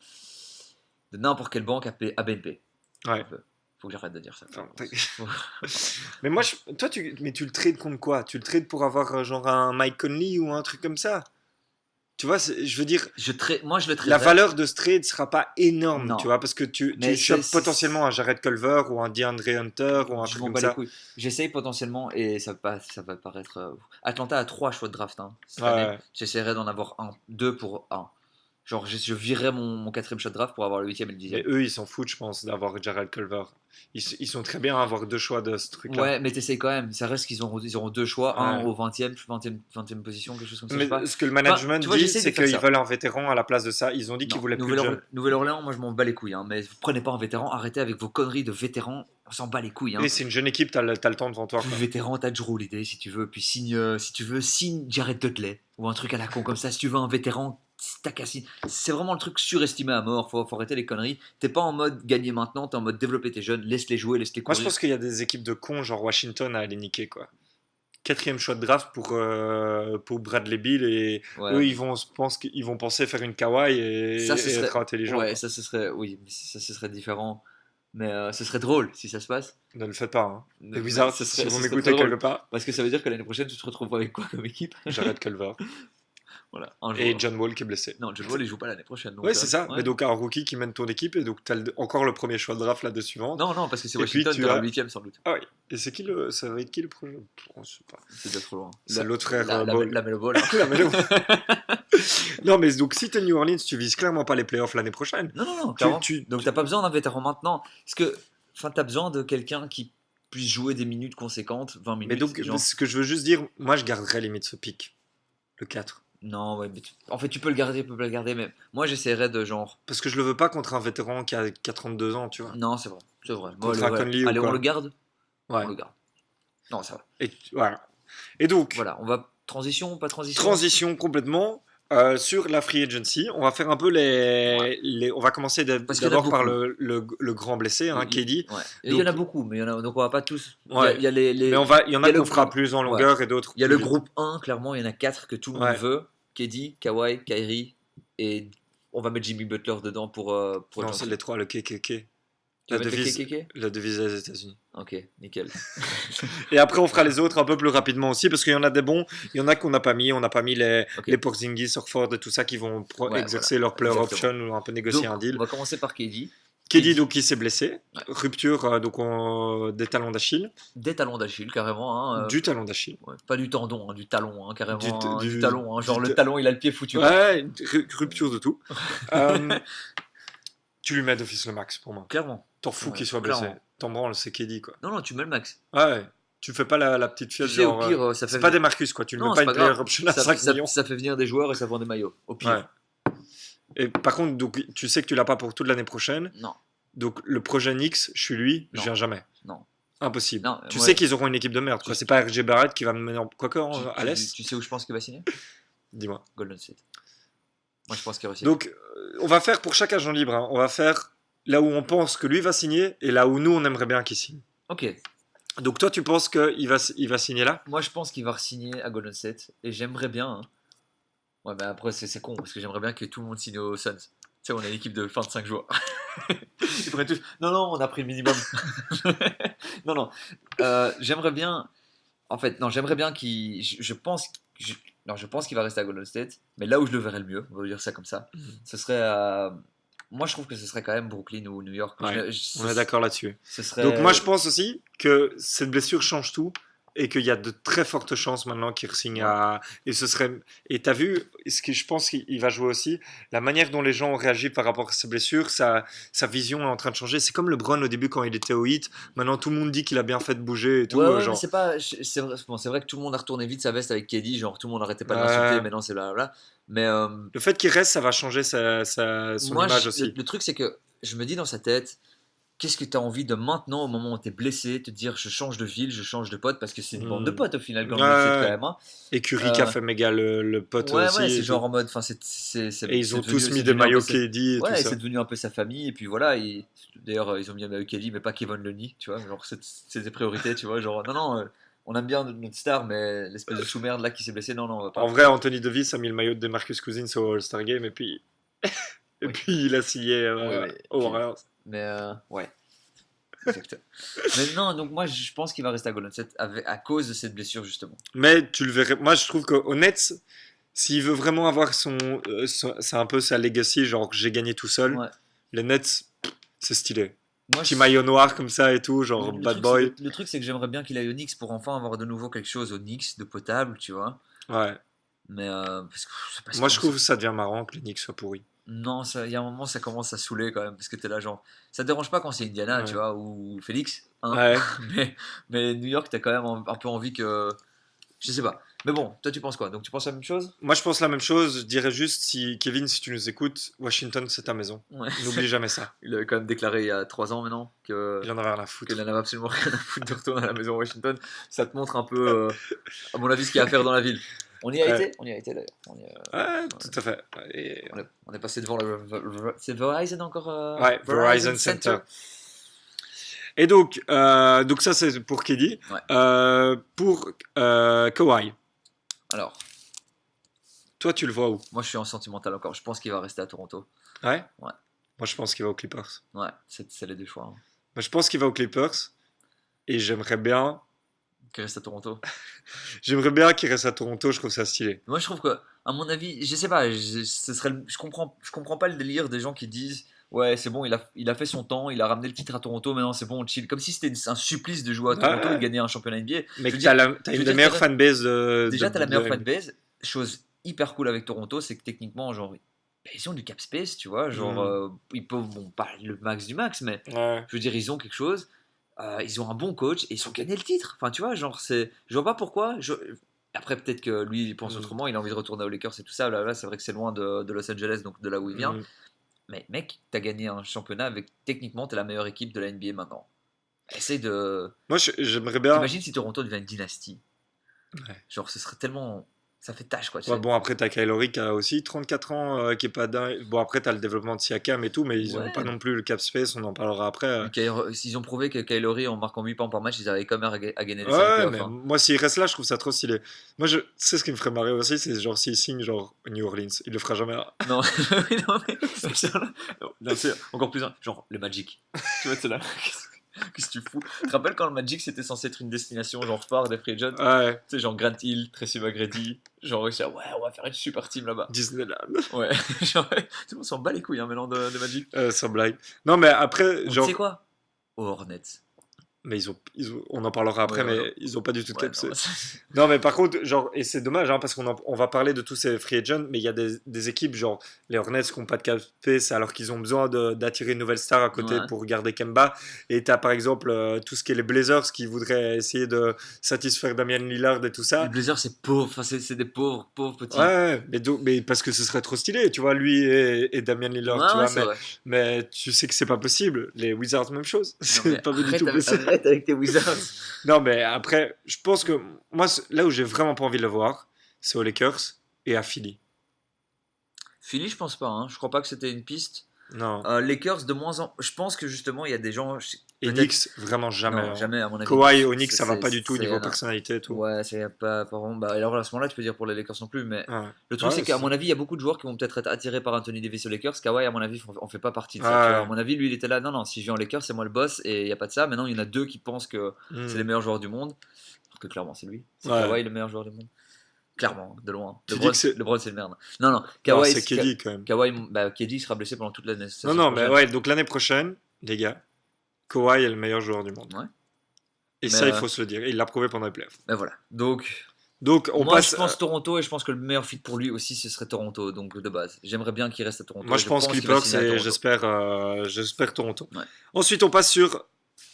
n'importe quelle banque à BNP. Ouais. Faut que j'arrête de dire ça. Mais moi, toi, tu le trades contre quoi? Tu le trades pour avoir genre un Mike Conley ou un truc comme ça? Tu vois, je veux dire, moi je le traderais. La valeur de ce trade sera pas énorme, tu vois, parce que tu chopes potentiellement un Jared Culver ou un DeAndre Hunter ou un truc comme ça. J'essaye potentiellement et ça va paraître. Atlanta a 3 choix de draft. Hein, j'essaierai d'en avoir 2 pour 1. Genre, je virerais mon 4e shot draft pour avoir le 8e et le 10e. Mais eux, ils s'en foutent, je pense, d'avoir Jared Culver. Ils sont très bien à avoir 2 choix de ce truc-là. Ouais, mais t'essayes quand même. Ça reste qu'ils auront 2 choix, un au 20e position, quelque chose comme ça. Mais ce que le management dit, c'est qu'ils veulent un vétéran à la place de ça. Ils ont dit qu'ils voulaient plus de jeunes. Nouvelle-Orléans, moi je m'en bats les couilles. Hein, mais vous prenez pas un vétéran, arrêtez avec vos conneries de vétérans. On s'en bat les couilles. Hein. Et c'est une jeune équipe, t'as le temps devant toi. Plus vétéran, t'as Drew Holiday si tu veux. Puis signe Jared Dudley ou un truc à la con comme ça. Si tu veux un vétéran, c'est vraiment le truc surestimé à mort. Faut arrêter les conneries. T'es pas en mode gagner maintenant, t'es en mode développer tes jeunes, laisse-les jouer, laisse-les courir. Moi je pense qu'il y a des équipes de cons, genre Washington à aller niquer quoi. 4e choix de draft pour Bradley Beal et eux ils vont penser faire une Kawhi et être intelligents. Ouais, ça ce serait différent. Mais ce serait drôle si ça se passe. Ne le faites pas. Hein. Les Wizards, si vous m'écoutez quelque part. Parce que ça veut dire que l'année prochaine tu te retrouveras avec quoi comme équipe? J'arrête Culver. Voilà, un Et joueur. John Wall qui est blessé. Non, John Wall, il joue pas l'année prochaine. Donc, Ouais, c'est ça. ouais. Mais donc un rookie qui mène ton équipe et donc tu as encore le premier choix de draft l'année suivante. Non, non, parce que c'est Et puis Washington, tu t'auras as. le huitième sans doute. Ah oui. Et c'est qui le. Ça va être qui le prochain? Je sais pas. C'est déjà trop loin. C'est l'autre frère Ball. La Melo Ball. Hein. La Melo. Non, mais donc si t'es New Orleans, tu vises clairement pas les playoffs l'année prochaine. Non, non, non, Tu, clairement. tu, Donc t'as pas besoin d'un vétéran maintenant. Parce que, enfin, t'as besoin de quelqu'un qui puisse jouer des minutes conséquentes, 20 Mais minutes. donc, genre. ce que je veux juste dire, moi je garderais limite ce pic, le 4. Non, ouais, mais en fait, tu peux le garder, tu peux pas le garder, mais moi j'essaierais de genre. Parce que je le veux pas contre un vétéran qui a 32 ans, tu vois. Non, c'est vrai, c'est vrai. Moi, Contre un Conley ou allez, on quoi. le garde. Ouais. On le garde. Non, ça va. Et voilà. Et donc, Voilà, on va. Transition, pas transition. transition complètement sur la free agency. On va faire un peu on va commencer Parce qu'il y en a d'abord par beaucoup. le grand blessé, hein, KD. Ouais. Et il y en a beaucoup, mais il y en a... donc on va pas tous. Ouais. Il y a les... Mais il y en il y a a le qu'on fera groupe- plus en ouais. longueur et d'autres Il y a plus le vite. groupe 1, clairement, il y en a 4 que tout le monde Ouais. veut. KD, Kawhi, Kyrie, et on va mettre Jimmy Butler dedans pour Non, Johnson. c'est les trois, le KKK. Tu La veux mettre le devise, KKK? la devise des États-Unis. Ok, nickel. Et après, on fera les autres un peu plus rapidement aussi, parce qu'il y en a des bons, il y en a qu'on n'a pas mis. On n'a pas mis Ok. les Porzingis, Horford et tout ça qui vont Ouais, exercer voilà. leur player Exactement. option ou un peu négocier Donc, un deal. on va commencer par KD. KD, donc, il s'est blessé. Ouais. Rupture des talons d'Achille. Des talons d'Achille, carrément. Hein, Du talon d'Achille. ouais, pas du tendon, hein, du talon, hein, carrément. Du- Du du- talon, hein, genre du le ta- talon, il a le pied foutu. quoi. Ouais, rupture de tout. Tu lui mets d'office le max pour moi. Clairement. T'en fous Ouais, qu'il soit blessé. clairement. T'en branles, c'est KD, quoi. Non, non, tu mets le max. Ouais. Tu fais pas la petite Tu fiole sais, genre. au pire, ça fait. C'est pas des Marcus, quoi. Tu ne Non, mets c'est pas pas une player grave. option à Ça, 5 ça- millions. ça fait venir des joueurs et ça vend des maillots. Au pire. Ouais. Et par contre, donc, tu sais que tu l'as pas pour toute l'année prochaine. Non, Donc le projet Nix, je suis lui, je Non. viens jamais. non. Impossible. Non, Tu moi, sais qu'ils auront une équipe de merde. Quoi. tu- C'est pas RJ Barrett qui va me mener en... Quoique à tu, l'Est. tu sais où je pense qu'il va signer? Dis-moi. Golden State. Moi, je pense qu'il va signer. Donc on va faire pour chaque agent libre. Hein, on va faire là où on pense que lui va signer et là où nous on aimerait bien qu'il signe. Ok. Donc toi tu penses qu'il va signer là? Moi, je pense qu'il va re-signer à Golden State. Et j'aimerais bien. Hein. Ouais, mais après, c'est con parce que j'aimerais bien que tout le monde signe aux Suns. Tu sais, on a une équipe de 25 joueurs. Ils pourraient tous. Non, non, on a pris le minimum. Non, non. J'aimerais bien. En fait, non, j'aimerais bien qu'il. Je pense. Non, je pense qu'il va rester à Golden State. Mais là où je le verrais le mieux, on va dire ça comme ça, ce serait à. Moi, je trouve que ce serait quand même Brooklyn ou New York. Ouais, on est d'accord là-dessus. Ce serait. Donc moi je pense aussi que cette blessure change tout et qu'il y a de très fortes chances maintenant qu'il re-signe Ouais. à... Et ce serait... Et t'as vu, ce que je pense qu'il va jouer aussi, la manière dont les gens ont réagi par rapport à ces blessures, sa vision est en train de changer. C'est comme LeBron au début quand il était au Heat. Maintenant tout le monde dit qu'il a bien fait de bouger et tout. Ouais, ouais, genre... mais c'est pas. C'est vrai, bon, c'est vrai que tout le monde a retourné vite sa veste avec KD, genre tout le monde arrêtait pas de Ouais. l'insulter, mais non, c'est blablabla. Mais Le fait qu'il reste, ça va changer son moi, image aussi. le truc, c'est que je me dis dans sa tête, qu'est-ce que tu as envie de maintenant, au moment où tu es blessé, te dire je change de ville, je change de pote, parce que c'est une bande de potes au final, Golden Ouais, State ouais. quand même. Hein. Et Curry qui a fait méga le pote Ouais, aussi. ouais, et c'est tout. genre en mode. Et ils ont tous mis des maillots KD et Ouais, tout et ça. c'est devenu un peu sa famille, et puis voilà. D'ailleurs, ils ont mis un maillot KD, mais pas Kevin Looney, tu vois. Genre, c'est des priorités, tu vois. Genre, non, non, on aime bien notre star, mais l'espèce de sous-merde là qui s'est blessé, non, non, on va pas. En vrai, Anthony Davis a mis le maillot de Marcus Cousins au All-Star Game et puis, et Oui. puis il a signé Ouais, au puis- Warriors. Mais ouais. Exactement. Mais non, donc moi je pense qu'il va rester à Golden State à cause de cette blessure justement. Mais tu le verrais. Moi, je trouve qu'au Nets, s'il veut vraiment avoir c'est un peu sa legacy, genre j'ai gagné tout seul. Ouais. Les Nets, c'est stylé. Moi, Petit maillot noir comme ça et tout, genre le bad truc, boy. le truc c'est que j'aimerais bien qu'il aille au Knicks pour enfin avoir de nouveau quelque chose au Knicks de potable, tu vois. Ouais. Mais parce que je sais pas si Moi, je comment trouve que ça devient marrant que les Knicks soient pourris. Non, il y a un moment ça commence à saouler quand même parce que t'es là genre ça te dérange pas quand c'est Indiana, Ouais. tu vois, ou Phoenix, hein. Ouais. mais New York t'as quand même un peu envie que je sais pas. Mais bon, toi tu penses quoi? Donc tu penses la même chose? Moi, je pense la même chose. Je dirais juste, si Kevin, si tu nous écoutes, Washington, c'est ta maison. Ouais. N'oublie jamais ça. Il avait quand même déclaré il y a 3 ans maintenant que Il en avait rien à foutre. qu'il en avait absolument rien à foutre de retourner à la maison à Washington. Ça te montre un peu, à mon avis, ce qu'il y a à faire dans la ville. On y a Ouais. été? On y a été d'ailleurs. Ouais, tout à fait. Et... On est passé devant c'est Verizon encore Ouais, Verizon Center. Et donc ça c'est pour KD. Ouais. Pour Kawhi, Alors, toi tu le vois où? moi je suis en sentimental encore. Je pense qu'il va rester à Toronto. Ouais. Ouais. Moi je pense qu'il va aux Clippers. Ouais, c'est les deux choix. Hein. Moi je pense qu'il va aux Clippers et j'aimerais bien qui reste à Toronto. J'aimerais bien qu'il reste à Toronto, je trouve ça stylé. Moi, je trouve que, à mon avis, je sais pas, je comprends pas le délire des gens qui disent, ouais, c'est bon, il a fait son temps, il a ramené le titre à Toronto, maintenant c'est bon, on chill. Comme si c'était un supplice de jouer à Toronto et de Ouais, gagner un championnat NBA. Je mec, veux dire, t'as je une veux des dire, meilleures fanbases déjà, t'as la meilleure fanbase. Chose hyper cool avec Toronto, c'est que techniquement, genre, bah, ils ont du cap space, tu vois, genre, Hmm. ils peuvent, bon, pas le max du max, mais Ouais. je veux dire, ils ont quelque chose. Ils ont un bon coach et ils ont gagné le titre. Enfin, tu vois, genre, je vois pas pourquoi. Après, peut-être que lui, il pense Hmm. autrement. Il a envie de retourner aux Lakers et tout ça. Là, c'est vrai que c'est loin de Los Angeles, donc de là où il vient. Hmm. Mais mec, t'as gagné un championnat avec techniquement, t'es la meilleure équipe de la NBA maintenant. Essaye de. Moi, j'aimerais bien. T'imagines si Toronto devient une dynastie. Ouais. Genre, ce serait tellement. Ça fait tâche, quoi, tu Ouais, sais. bon, après, t'as Kylori qui a aussi 34 ans, qui est pas dingue. Bon, après, t'as le développement de Siakam et tout, mais ils ont pas Ouais. non plus le cap space, on en parlera après. Mais ils ont prouvé que Kyle Lowry, en marquant 8 points par match, ils arrivaient quand même à gagner les séries Ouais, playoffs. mais Hein. moi, s'il reste là, je trouve ça trop stylé. Moi, tu sais ce qui me ferait marrer aussi, c'est genre s'il signe genre New Orleans. Il le fera jamais. Non, oui, non, mais non, c'est encore plus. Genre, le Magic. Tu vois, c'est là. Qu'est-ce que tu fous? Tu te rappelles quand le Magic c'était censé être une destination genre phare des free agents? Tu Ouais, sais, genre Grant Hill, Tracy McGrady. Genre, ouais, on va faire une super team là-bas. Disneyland. Ouais, genre, tout le monde s'en bat les couilles hein, maintenant de Magic. Sans blague. Non, mais après, Bon, tu sais genre. quoi? Aux Hornets. Mais on en parlera après, Ouais, ouais, non. mais ils ont pas du tout de Ouais, cap. non. Non, mais par contre, genre, et c'est dommage, hein, parce on va parler de tous ces free agents, mais il y a des équipes, genre les Hornets, qui n'ont pas de cap space, alors qu'ils ont besoin d'attirer une nouvelle star à côté Ouais. pour garder Kemba. Et t'as par exemple tout ce qui est les Blazers qui voudraient essayer de satisfaire Damian Lillard et tout Les ça. Blazers, c'est pauvre. Enfin, c'est des pauvres, pauvres Ouais, petits. ouais, mais parce que ce serait trop stylé, tu vois, lui et Damian Lillard, tu Ouais, ouais, vois, c'est vrai. mais tu sais que c'est pas possible. Les Wizards, même chose, Non, c'est mais pas du tout possible. arrête avec tes Wizards. Non, mais après, je pense que moi, là où j'ai vraiment pas envie de le voir, c'est aux Lakers et à Philly. Philly, je pense pas. Hein. Je crois pas que c'était une piste. Non. Lakers, de moins en. Je pense que justement, il y a des gens. Et Peut-être. Knicks, vraiment jamais. Non, Hein. jamais, à mon avis. Kawhi et Onyx, ça va pas du tout C'est niveau personnalité et tout. ouais, c'est pas vraiment. Bah, alors à ce moment-là, tu peux dire pour les Lakers non plus. Mais Ouais, le truc, ouais, c'est qu'à c'est- mon avis, il y a beaucoup de joueurs qui vont peut-être être attirés par Anthony Davis aux Lakers. Kawhi, à mon avis, on fait pas partie de ça. Tu vois. À ouais. mon avis, lui, il était là. Non, non, si je viens aux Lakers, c'est moi le boss et il n'y a pas de ça. Maintenant, il y en a deux qui pensent que c'est les Hmm. meilleurs joueurs du monde. Alors que clairement, c'est lui. C'est Ouais. Kawhi le meilleur joueur du monde. Clairement, de loin. Tu dis que c'est. LeBron, c'est le merde. Non, non, Non, Kawhi, c'est KD quand même. Kawhi, bah, KD sera blessé pendant toute l'année Non, saison non, mais prochaine. ouais, donc l'année prochaine, les gars, Kawhi est le meilleur joueur du monde. Ouais. Et Mais, ça, il faut se le dire. Et il l'a prouvé pendant les playoffs. mais voilà. Donc, Donc, on moi, passe. je pense Toronto et je pense que le meilleur fit pour lui aussi, ce serait Toronto. Donc, de base, j'aimerais bien qu'il reste à Toronto. Moi, Et je je pense pense qu'il va Clippers signer à et Toronto. j'espère Toronto. Ouais. Ensuite, on passe sur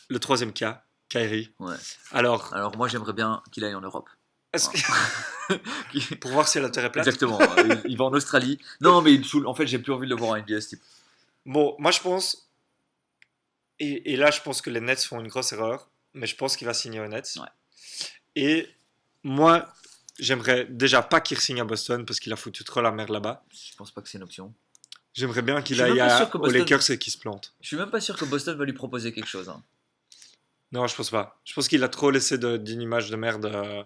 le troisième cas, Kyrie. Ouais. Alors, Alors, moi, j'aimerais bien qu'il aille en Europe. est-ce que- Qu'il- pour voir si la Terre est plate. Exactement. Il va en Australie. Non, mais il me saoule. En fait, j'ai plus envie de le voir en NBA, ce type. Bon, moi, je pense. Et là, je pense que les Nets font une grosse erreur. Mais je pense qu'il va signer aux Nets. Ouais. Et moi, j'aimerais déjà pas qu'il signe à Boston parce qu'il a foutu trop la merde là-bas. Je pense pas que c'est une option. J'aimerais bien Je qu'il suis aille même pas sûr que aux Boston- Lakers et qu'il se plante. Je suis même pas sûr que Boston va lui proposer quelque chose. Hein. Non, je pense pas. Je pense qu'il a trop laissé d'une image de merde. Non.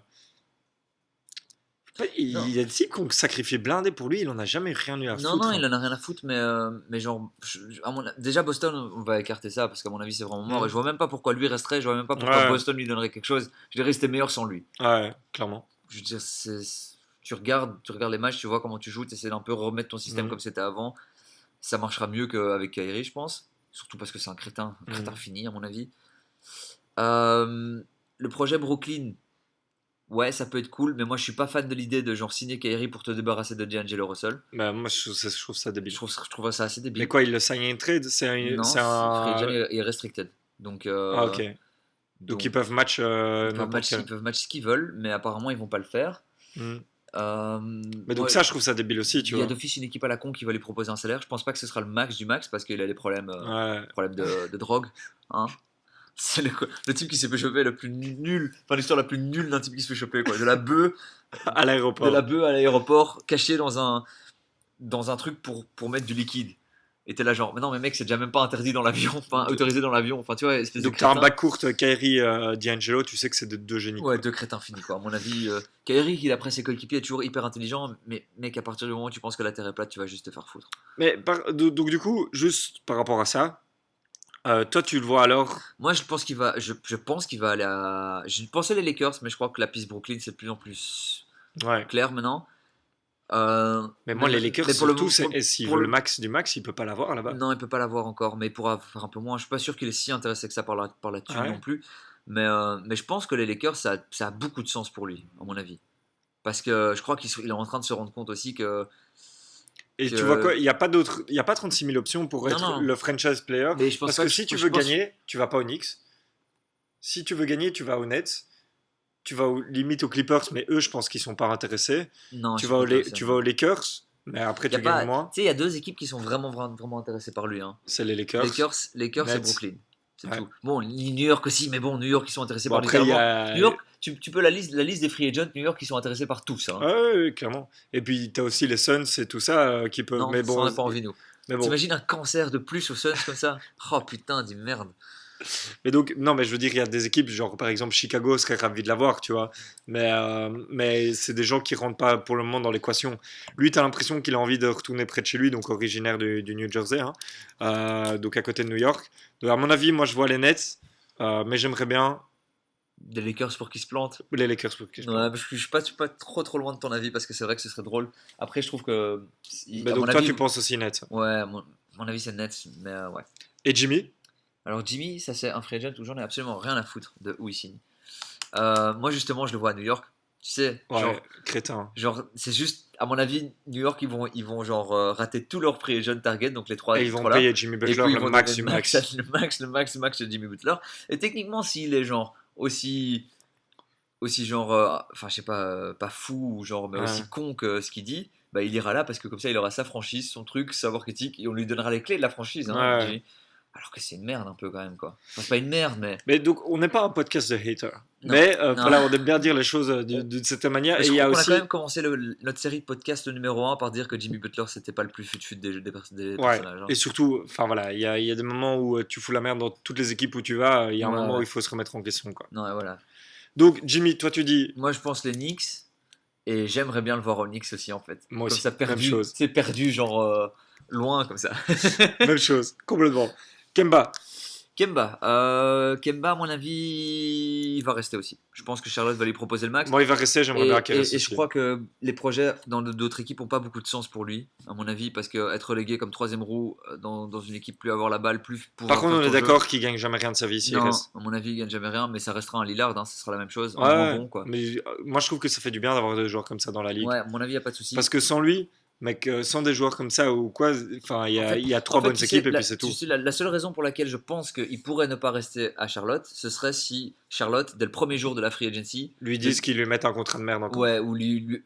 Il y a des types qui ont sacrifié blindé pour lui, il en a jamais rien eu à Non, foutre. non, Hein. il en a rien à foutre, mais genre, déjà Boston, on va écarter ça parce qu'à mon avis c'est vraiment mort. Mm. Et je vois même pas pourquoi lui resterait, je vois même pas pourquoi Ouais. Boston lui donnerait quelque chose. Je dirais que c'était meilleur sans lui. Ouais, clairement. Je veux dire, tu regardes les matchs, tu vois comment tu joues, tu essaies d'un peu remettre ton système Mm. comme c'était avant. Ça marchera mieux qu'avec Kyrie, je pense. Surtout parce que c'est un crétin Mm. fini à mon avis. Le projet Brooklyn, ouais, ça peut être cool, mais moi je suis pas fan de l'idée de genre signer Kyrie pour te débarrasser de D'Angelo Russell. Bah, moi, je trouve ça débile. Je trouve ça assez débile. Mais quoi, il le sign and trade Non, c'est un... Free Agent est restricted. Donc, Ah, ok. Donc, ils peuvent match ils peuvent n'importe match, quel. ils peuvent match ce qu'ils veulent, mais apparemment ils vont pas le faire. Mm. Euh, Mais donc ouais, ça, je trouve ça débile aussi, tu il y a vois. d'office une équipe à la con qui va lui proposer un salaire. Je pense pas que ce sera le max du max parce qu'il a des problèmes, Ouais. problèmes de drogue. Hein. C'est le type qui s'est fait choper le plus nul, enfin l'histoire la plus nulle d'un type qui se fait choper quoi. De la bœuf À l'aéroport. à l'aéroport, caché dans un truc pour mettre du liquide. Et t'es là genre, mais non mais mec c'est déjà même pas interdit dans l'avion, enfin autorisé dans l'avion, enfin tu vois, espèce de Donc t'as un crétin. backcourt Kyrie D'Angelo, tu sais que c'est de deux génies. Ouais, Quoi. deux crétins finis quoi. À mon avis, Kyrie, il après ses coéquipiers est toujours hyper intelligent, mais mec, à partir du moment où tu penses que la terre est plate, tu vas juste te faire foutre. Mais donc du coup, juste par rapport à ça, Toi, tu le vois alors? Moi, je pense qu'il va aller à. Je pensais les Lakers, mais je crois que la piste Brooklyn, c'est de plus en plus Ouais. clair maintenant. Euh, Mais mais, moi, les Lakers, mais pour surtout, le, pour, et s'il pour veut le le, max du max, il peut pas l'avoir là-bas. non, il peut pas l'avoir encore, mais il pourra faire un peu moins. Je suis pas sûr qu'il est si intéressé que ça par la thune non Ouais. plus. Mais je pense que les Lakers, ça a beaucoup de sens pour lui, à mon avis. Parce que je crois il est en train de se rendre compte aussi Et tu vois quoi? que... Il y a pas 36 000 options pour Non, être non, le franchise player. mais je pense Parce pas que que... si tu Je veux pense... gagner, tu vas pas aux Knicks. Si tu veux gagner, tu vas aux Nets. Tu vas limite aux Clippers, mais eux, je pense qu'ils sont pas intéressés. Non, je suis pas intéressé, Tu vas aux non. Lakers, mais après, Y a tu gagnes pas... Tu moins. sais, il y a deux équipes qui sont vraiment intéressées par lui, hein. C'est les Lakers. Lakers et Nets. Brooklyn. C'est Ouais. tout. Bon, New York aussi, mais bon, New York, ils sont intéressés Bon, par après, il y littéralement. a. New York, tu peux la liste des free agents New York, ils sont intéressés par tous, hein. Ah ouais, ouais, clairement. Et puis, tu as aussi les Suns et tout ça qui peuvent. Non, ça, on n'a pas envie, nous. Mais bon. T'imagines un cancer de plus aux Suns comme ça? Oh putain, dis merde. Mais donc, non, mais je veux dire, il y a des équipes, genre par exemple Chicago serait ravi de l'avoir, tu vois. Mais c'est des gens qui rentrent pas pour le moment dans l'équation. Lui, tu as l'impression qu'il a envie de retourner près de chez lui, donc originaire du New Jersey, hein. Donc à côté de New York. Donc, à mon avis, moi je vois les Nets, mais j'aimerais bien Des Lakers pour qu'ils se plantent. les Lakers pour que je Ouais, parle. parce que je suis pas trop loin de ton avis parce que c'est vrai que ce serait drôle. Après, je trouve que, Mais à mon donc toi, avis, tu penses aussi Nets. ouais, mon avis c'est Nets, mais ouais. Et Jimmy? Alors Jimmy, ça c'est un free agent où j'en ai absolument rien à foutre de où il signe. Moi justement, je le vois à New York. Tu sais, Ouais, crétin. c'est juste, à mon avis, New York, ils vont genre rater tous leurs free agent target, donc Et les ils vont trois là. payer Jimmy Et Butler puis ils le vont max donner du le max, max. le max de Jimmy Butler. Et techniquement, s'il est genre aussi genre, enfin je sais pas, pas fou ou genre, mais Ouais. aussi con que ce qu'il dit, bah il ira là parce que comme ça il aura sa franchise, son truc, savoir critique, et on lui donnera les clés de la franchise, hein, Ouais. Jimmy. Alors que c'est une merde un peu quand même quoi. Enfin, c'est pas une merde, mais Mais donc, on n'est pas un podcast de haters. non, Mais non. voilà, on aime bien dire les choses d'une certaine manière. Mais Et je il y crois a qu'on a quand même aussi. commencé notre série de podcast numéro un par dire que Jimmy Butler c'était pas le plus fut des Ouais. personnages, hein. Et surtout, enfin voilà, il y a des moments où tu fous la merde dans toutes les équipes où tu vas. Il y a un Ouais, moment où ouais. il faut se remettre en question, quoi. Non, ouais, voilà. Donc, Jimmy, toi, tu dis. Moi je pense les Knicks et j'aimerais bien le voir aux Knicks aussi en fait. Moi Comme aussi. ça Même perdu, chose. c'est perdu genre loin comme ça. Même chose. Complètement. Kemba. Kemba, à mon avis, il va rester aussi. Je pense que Charlotte va lui proposer le max. Moi, il va rester. J'aimerais bien qu'il reste Et je aussi. crois que les projets dans d'autres équipes n'ont pas beaucoup de sens pour lui, à mon avis, parce que être relégué comme troisième roue dans une équipe, plus avoir la balle, plus Par pouvoir contre, faire on est ton jeu. d'accord qu'il gagne jamais rien de sa vie s'il Non, reste. à mon avis, il gagne jamais rien, mais ça restera un Lillard, hein, ce sera la même chose, Ouais, en moins ouais. bon, quoi. Mais moi, je trouve que ça fait du bien d'avoir des joueurs comme ça dans la ligue. Ouais, à mon avis, il n'y a pas de Parce souci. que sans lui, mec, sans des joueurs comme ça ou quoi, enfin, En fait, il y a trois bonnes tu sais, équipes et puis c'est tu tout. sais, la seule raison pour laquelle je pense qu'il pourrait ne pas rester à Charlotte, ce serait si Charlotte, dès le premier jour de la free agency, Lui de- disent qu'ils lui mettent un contrat de merde encore. ouais,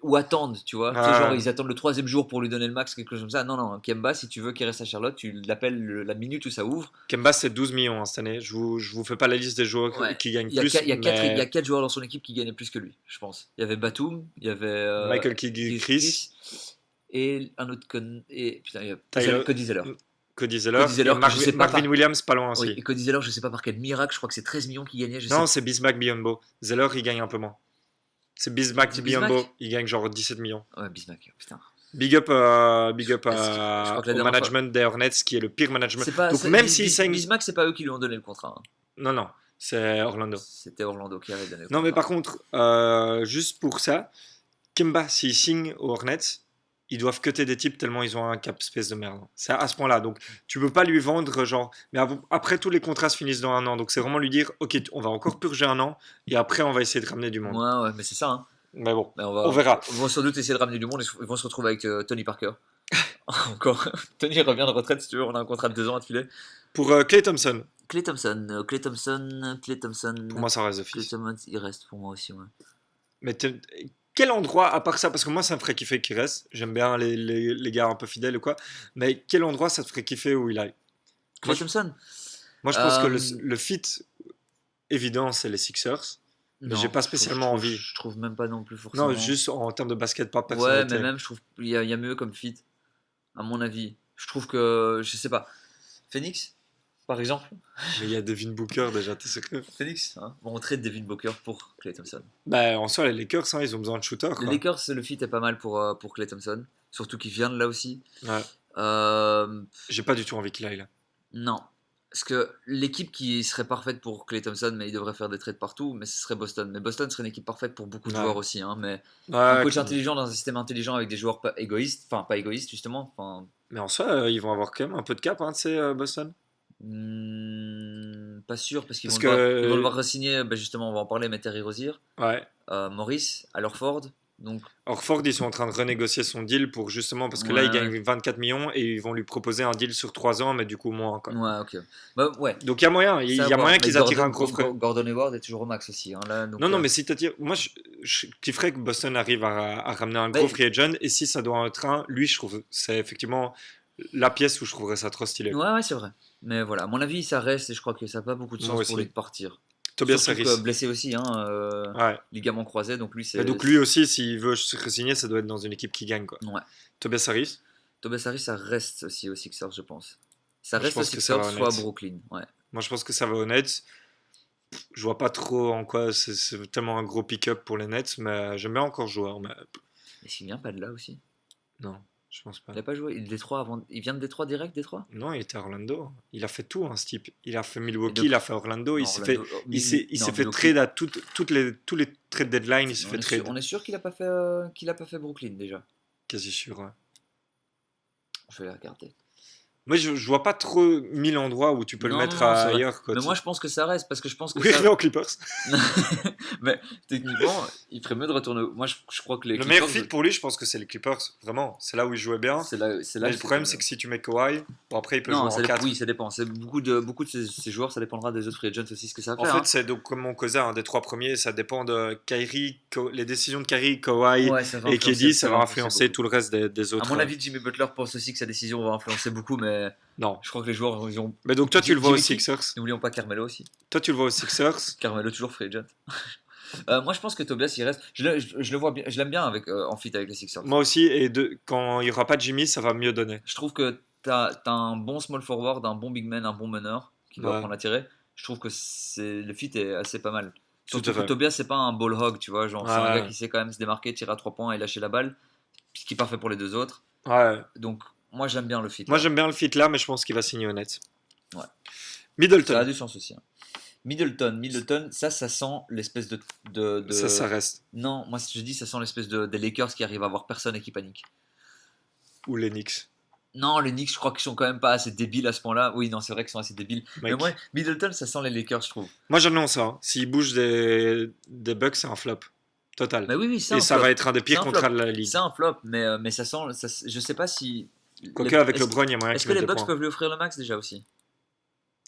ou attendent, tu vois. Tu sais, genre, Ah, ils attendent le troisième jour pour lui donner le max, quelque chose comme ça. Non, non, Kemba, si tu veux qu'il reste à Charlotte, tu l'appelles la minute où ça ouvre. Kemba, c'est 12 millions hein, cette année. Je vous fais pas la liste des joueurs Ouais. qui gagnent Il y a, plus, il y a mais quatre joueurs dans son équipe qui gagnaient plus que lui, je pense. Il y avait Batum, il y avait Michael Kidd-Gilchrist, et un autre con... et putain, il y a Tyler, Cody Zeller. Cody Zeller, Cody Zeller, et que je sais pas Marvin Williams, pas loin Oui, aussi. et Cody Zeller, je sais pas par quel miracle, je crois que c'est 13 millions qu'il gagnait, je sais Non, pas. c'est Bismack Biyombo. Zeller, il gagne un peu moins. C'est Bismack C'est Biyombo, Bismack. il gagne genre 17 millions. Ouais, Bismack, putain. Big up, Je crois que la au dernière fois. management des Hornets, qui est le pire management. C'est pas. Donc même s'il saigne... Bismack, c'est pas eux qui lui ont donné le contrat, hein. Non, non, c'est Orlando. C'était Orlando qui avait donné le Non, mais contrat. par contre, juste pour ça, Kemba, s'il signe aux Hornets, ils doivent cutter des types tellement ils ont un cap space de merde. C'est à ce point-là. Donc, tu peux pas lui vendre, genre. Mais après, tous les contrats se finissent dans un an. Donc, c'est vraiment lui dire, ok, on va encore purger un an et après, on va essayer de ramener du monde. Ouais, ouais, mais c'est ça, hein. Mais bon, Mais on verra. on va sans doute essayer de ramener du monde. Ils vont se retrouver avec Tony Parker. Encore. Tony revient de retraite, si tu veux. On a un contrat de 2 ans à te filer. Pour Klay Thompson, Clay Thompson, Clay Thompson, Clay Thompson. pour moi, ça reste Clay d'office. Thompson, il reste pour moi aussi, ouais. Mais quel endroit, à part ça, parce que moi, ça me ferait kiffer qu'il reste. J'aime bien les gars un peu fidèles ou quoi. Mais quel endroit ça te ferait kiffer où il aille? Clay Moi, Thompson. moi, je pense que Euh, le fit évident, c'est les Sixers. Mais non, j'ai pas je trouve- spécialement envie. Je trouve même pas non plus forcément. Non, juste en termes de basket, pas de Ouais, mais personnalité. même, je trouve il y a mieux comme fit, à mon avis. Je trouve que, je sais pas, Phoenix, par exemple. Mais il y a Devin Booker déjà, t'es sérieux? Phoenix, hein, vont montrer Devin Booker pour Clay Thompson. Bah, en soi, les Lakers, hein, ils ont besoin de shooters, Les quoi. Lakers, le fit est pas mal pour Clay Thompson, surtout qu'il vient de là aussi. Ouais. Euh, J'ai pas du tout envie qu'il aille là. non. Parce que l'équipe qui serait parfaite pour Klay Thompson, mais il devrait faire des trades partout, mais ce serait Boston. Mais Boston serait une équipe parfaite pour beaucoup de joueurs Ouais. aussi. Hein, mais un Ouais, coach intelligent dans un système intelligent avec des joueurs pas égoïstes, enfin pas égoïstes justement. Enfin, mais en soi, ils vont avoir quand même un peu de cap, hein, tu sais, Boston. pas sûr parce Parce ils vont que, devoir re-signer. Ben justement, on va en parler. Mais Terry Rozier, ouais. Morris, Ford. Donc Orford, ils sont en train de renégocier son deal pour justement, parce que là, il ouais, ouais, gagne 24 millions et ils vont lui proposer un deal sur 3 ans, mais du coup moins, quoi. ouais, ok. Bah ouais, Donc il y a moyen, il ça à y a voir. moyen Mais qu'ils attirent un gros frais. Gordon Hayward est toujours au max aussi. Hein, là, Non, donc, non, mais si t'attires, moi, je kifferais que Boston arrive à ramener un gros mais free agent, et si ça doit être un, lui, je trouve, c'est effectivement la pièce où je trouverais ça trop stylé. ouais, ouais, c'est vrai. Mais voilà, à mon avis, ça reste et je crois que ça n'a pas beaucoup de Moi sens pour lui aussi. de partir. Tobias Surtout que Harris. blessé aussi, hein, Ouais. ligament croisé, donc lui, Mais donc lui aussi, s'il veut se resigner, ça doit être dans une équipe qui gagne, quoi. Ouais. Tobias Harris, Tobias Harris, ça reste aussi aux Sixers, je pense. Ça moi, je reste aux pense que ça Sixers, va soit à honnête. Brooklyn. Ouais. Moi, je pense que ça va honnête. Je vois pas trop en quoi c'est tellement un gros pick-up pour les Nets, mais j'aime bien encore le joueur. Mais Et s'il vient pas de là aussi. non, je pense pas. Il a pas joué. Il vient de Détroit direct, Détroit. Non, il était à Orlando. Il a fait tout, hein, ce type. Il a fait Et Milwaukee, donc, il a fait Orlando. non, Orlando. Il Non, s'est fait Milwaukee. trade à tous les trade deadline. Il s'est fait trade. On est sûr qu'il a pas fait Brooklyn déjà. Quasi sûr. Ouais. Je vais les regarder. Moi, je vois pas trop mille endroits où tu peux le Non, non, mettre non, c'est vrai. ailleurs. Quoi, Mais moi, je pense que ça reste parce que je pense que oui, ça. non, Clippers. Mais techniquement, il ferait mieux de retourner. Moi, je crois que les Le meilleur Clippers, fit pour lui, je pense que c'est les Clippers. Vraiment, c'est là où il jouait bien. c'est là Mais que le c'était problème, mieux. c'est que si tu mets Kawhi, bon, après, il peut jouer Non, en 4. oui, ça dépend. C'est beaucoup de ces joueurs, ça dépendra des autres free agents aussi ce que ça va En faire. fait, Hein. c'est donc comme on causait, un des trois premiers, ça dépend de Kyrie, les décisions de Kyrie, Kawhi Ouais, et KD, ça ça va va influencer influencer beaucoup. tout le reste des À autres. mon avis, Jimmy Butler pense aussi que sa décision va influencer beaucoup, mais Non. je crois que les joueurs ils ont. Mais donc toi, tu le vois aux Jimmy qui Sixers. N'oublions pas Carmelo aussi. Toi, tu le vois aux Sixers. Carmelo toujours free agent. Moi, je pense que Tobias il reste. Je le vois bien, je l'aime bien en fit avec les Sixers. Moi aussi, et quand il n'y aura pas de Jimmy, ça va mieux donner. Je trouve que t'as un bon small forward, un bon big man, un bon meneur qui doit Ouais, apprendre à tirer. Je trouve que le fit est assez pas mal. tout à Surtout que fait. Tobias, c'est pas un ball hog, tu vois. Genre, c'est un gars Ouais, qui sait quand même se démarquer, tirer à 3 points et lâcher la balle, ce qui est parfait pour les deux autres. ouais. Donc, moi, j'aime bien le fit Moi, là. j'aime bien le fit là, mais je pense qu'il va signer au net. Ouais. Ça a Middleton, du sens aussi. Hein. Middleton, ça sent l'espèce ça reste. Non, moi, je dis, ça sent l'espèce des Lakers qui arrivent à avoir personne et qui paniquent. Ou les Knicks. Non, les Knicks, je crois qu'ils sont quand même pas assez débiles à ce point-là. Oui, non, c'est vrai qu'ils sont assez débiles. Mais Mec. moi, Middleton, ça sent les Lakers, je trouve. Moi, j'annonce ça. Hein. S'il bouge des Bucks, c'est un flop. Total. Mais oui, oui, c'est Et un ça flop. va être un des C'est pires un contrats flop. de la ligue. C'est un flop, mais ça sent. Je sais pas si. Quoique, avec Est-ce LeBron, il y a moyen est-ce qu'il que mette les des Bucks points. peuvent lui offrir le max déjà aussi?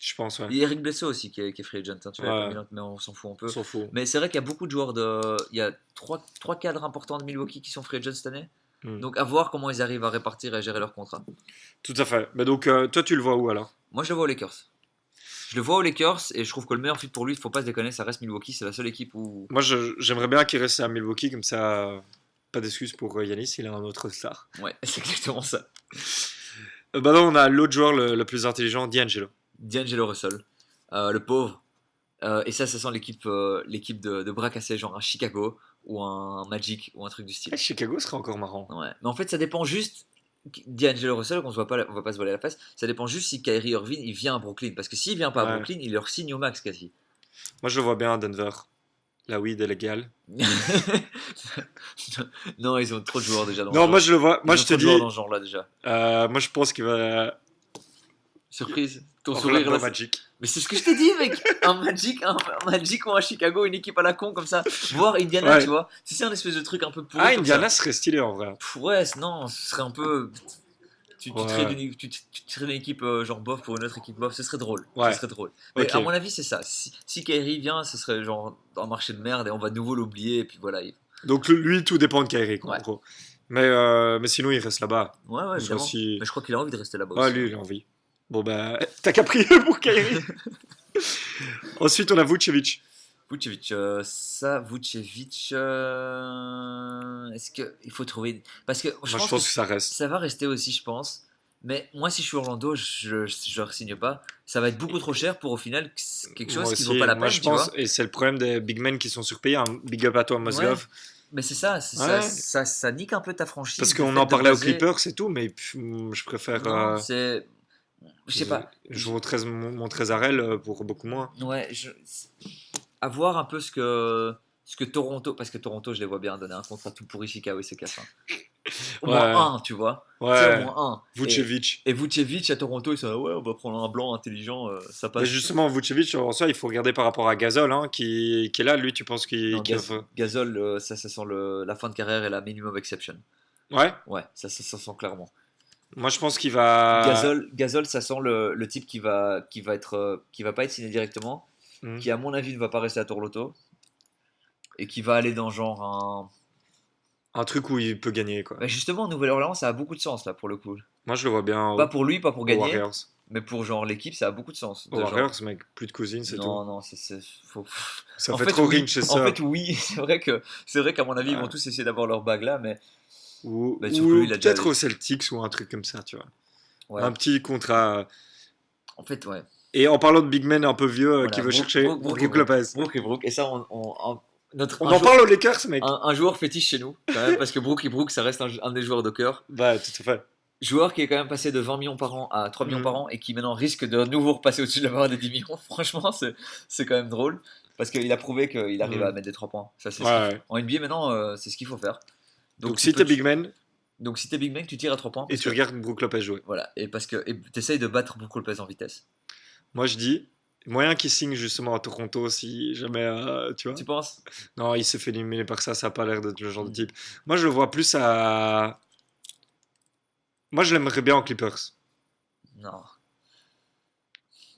Je pense, ouais. Il y a Eric Bledsoe aussi qui est free agent. Hein, tu l'avais pas Ouais, mis mais on s'en fout un on peu. s'en fout. Mais c'est vrai qu'il y a beaucoup de joueurs de. Il y a trois cadres importants de Milwaukee qui sont free agent cette année. Hmm. Donc à voir comment ils arrivent à répartir et à gérer leur contrat. Tout à fait. Mais donc, toi, tu le vois où alors? Moi, je le vois aux Lakers. Je le vois aux Lakers et je trouve que le meilleur fit pour lui, il faut pas se déconner, ça reste Milwaukee. C'est la seule équipe où. Moi, j'aimerais bien qu'il reste à Milwaukee, comme ça, pas d'excuse pour Yanis, il a un autre star. Ouais, c'est exactement ça. Bah non, on a l'autre joueur le plus intelligent, D'Angelo. D'Angelo Russell, le pauvre. Et ça sent l'équipe de bras cassés, genre un Chicago ou un Magic ou un truc du style. Chicago serait encore marrant. Ouais. Mais en fait, ça dépend juste. D'Angelo Russell, on va pas se voiler la face, ça dépend juste si Kyrie Irving il vient à Brooklyn. Parce que s'il vient pas à Ouais. Brooklyn, il leur signe au max quasi. Moi, je le vois bien à Denver. La weed est légale. Non, ils ont trop de joueurs déjà dans Non, ce moi, genre. je le vois. Moi, Ils ont je te trop de joueurs dis. dans ce genre-là déjà. Moi, je pense qu'il va. Surprise, ton sourire Orlando là. Magic. Mais c'est ce que je t'ai dit, mec! Un Magic ou un Chicago, une équipe à la con comme ça. Voir Indiana, Ouais. tu vois. Si c'est un espèce de truc un peu pourri. Ah, comme Indiana ça. serait stylé en vrai. Ouais, non, ce serait un peu. Tu Ouais. trades tu trades une équipe genre bof pour une autre équipe bof, ce serait drôle. Ouais. Ce serait drôle. Mais Ok. à mon avis, c'est ça. Si Kyrie vient, ce serait genre un marché de merde et on va de nouveau l'oublier. Et puis voilà. Donc, lui, tout dépend de Kyrie, quoi, Ouais. en gros. Mais sinon, il reste là-bas. Ouais, Donc, évidemment. si- Mais je crois qu'il a envie de rester là-bas Ah, aussi. lui, il a envie. Bon, bah, t'as qu'à prier pour Kyrie. Ensuite, on a Vucevic. Vucevic, Vucevic, est-ce que il faut trouver. Parce que Moi, je pense que ça reste. ça va rester aussi, je pense. Mais moi, si je suis Orlando, je ne signe pas. Ça va être beaucoup trop cher pour au final quelque Moi chose qui aussi, vaut pas la moi, peine, je tu pense, vois. et c'est le problème des big men qui sont surpayés. Un big up à toi, Mozgov. Mais c'est ça, Ouais. ça nique un peu ta franchise. Parce le qu'on fait en de parlait aux baser- Clippers et tout, mais je préfère. Non, c'est. Je sais pas. Je vaux 13, mon Trésarel pour beaucoup moins. Ouais, à voir un peu ce que Toronto, parce que Toronto, je les vois bien donner un contrat tout pourri Chicago, c'est casse. Au moins Ouais, un, tu vois. Tu sais, au ouais. moins un. Vucevic. Et Vucevic à Toronto, ils sont là, ouais, on va prendre un blanc intelligent, ça Mais passe. justement, Vucevic, en soi, il faut regarder par rapport à Gasol, hein, qui est là. Lui, tu penses Non, qu'il va faire. Gasol, ça sent la fin de carrière et la minimum exception. Ouais, Ouais, ça sent clairement. moi, je pense qu'il va. Gasol, ça sent le type qui va pas être signé directement, Hmm. qui à mon avis ne va pas rester à Toronto et qui va aller dans genre un. Un truc où il peut gagner, quoi. Bah justement, Nouvelle-Orléans, ça a beaucoup de sens là pour le coup. Moi, je le vois bien Pas pour lui, pas pour aux gagner, Warriors. mais pour genre l'équipe, ça a beaucoup de sens. Aux De genre, Warriors, mec, plus de cousines, c'est tout. non, non, faut. Ça En fait fait, trop oui. En Winchester. fait, oui. C'est vrai qu'à mon avis, ils vont Ouais. tous essayer d'avoir leur bague là, mais bah, sauf que lui, Ou il a déjà. peut-être aux Celtics ou un truc comme ça, tu vois. Ouais. Un petit contrat. En fait, ouais. Et en parlant de big men un peu vieux qui Voilà. veut chercher Et Brook Brooke. Lopez. Et ça, On en parle aux Lakers, mec. un joueur fétiche chez nous, quand même, parce que Brooke et Brooke, ça reste un des joueurs de cœur. Bah, tout à fait. Joueur qui est quand même passé de 20 millions par an à 3 millions par Mhm. an et qui maintenant risque de nouveau repasser au-dessus de la barre des 10 millions. Franchement, c'est quand même drôle. Parce qu'il a prouvé qu'il arrive à Mhm. mettre des 3 points. Ça, c'est Ouais, ce qu'il faut. ouais. En NBA, maintenant, c'est ce qu'il faut faire. Donc, Tu si peux, t'es big man donc si t'es big man, tu tires à 3 points. et Parce tu que, regardes Brook Lopez jouer, voilà, et parce que t'essayes de battre beaucoup Lopez en vitesse. moi je dis, moyen qu'il signe justement à Toronto si jamais, tu vois. Tu penses? Non, il s'est fait éliminer par ça, ça a pas l'air d'être le genre de Hmm. type. Moi je le vois plus à. Moi je l'aimerais bien en Clippers. Non.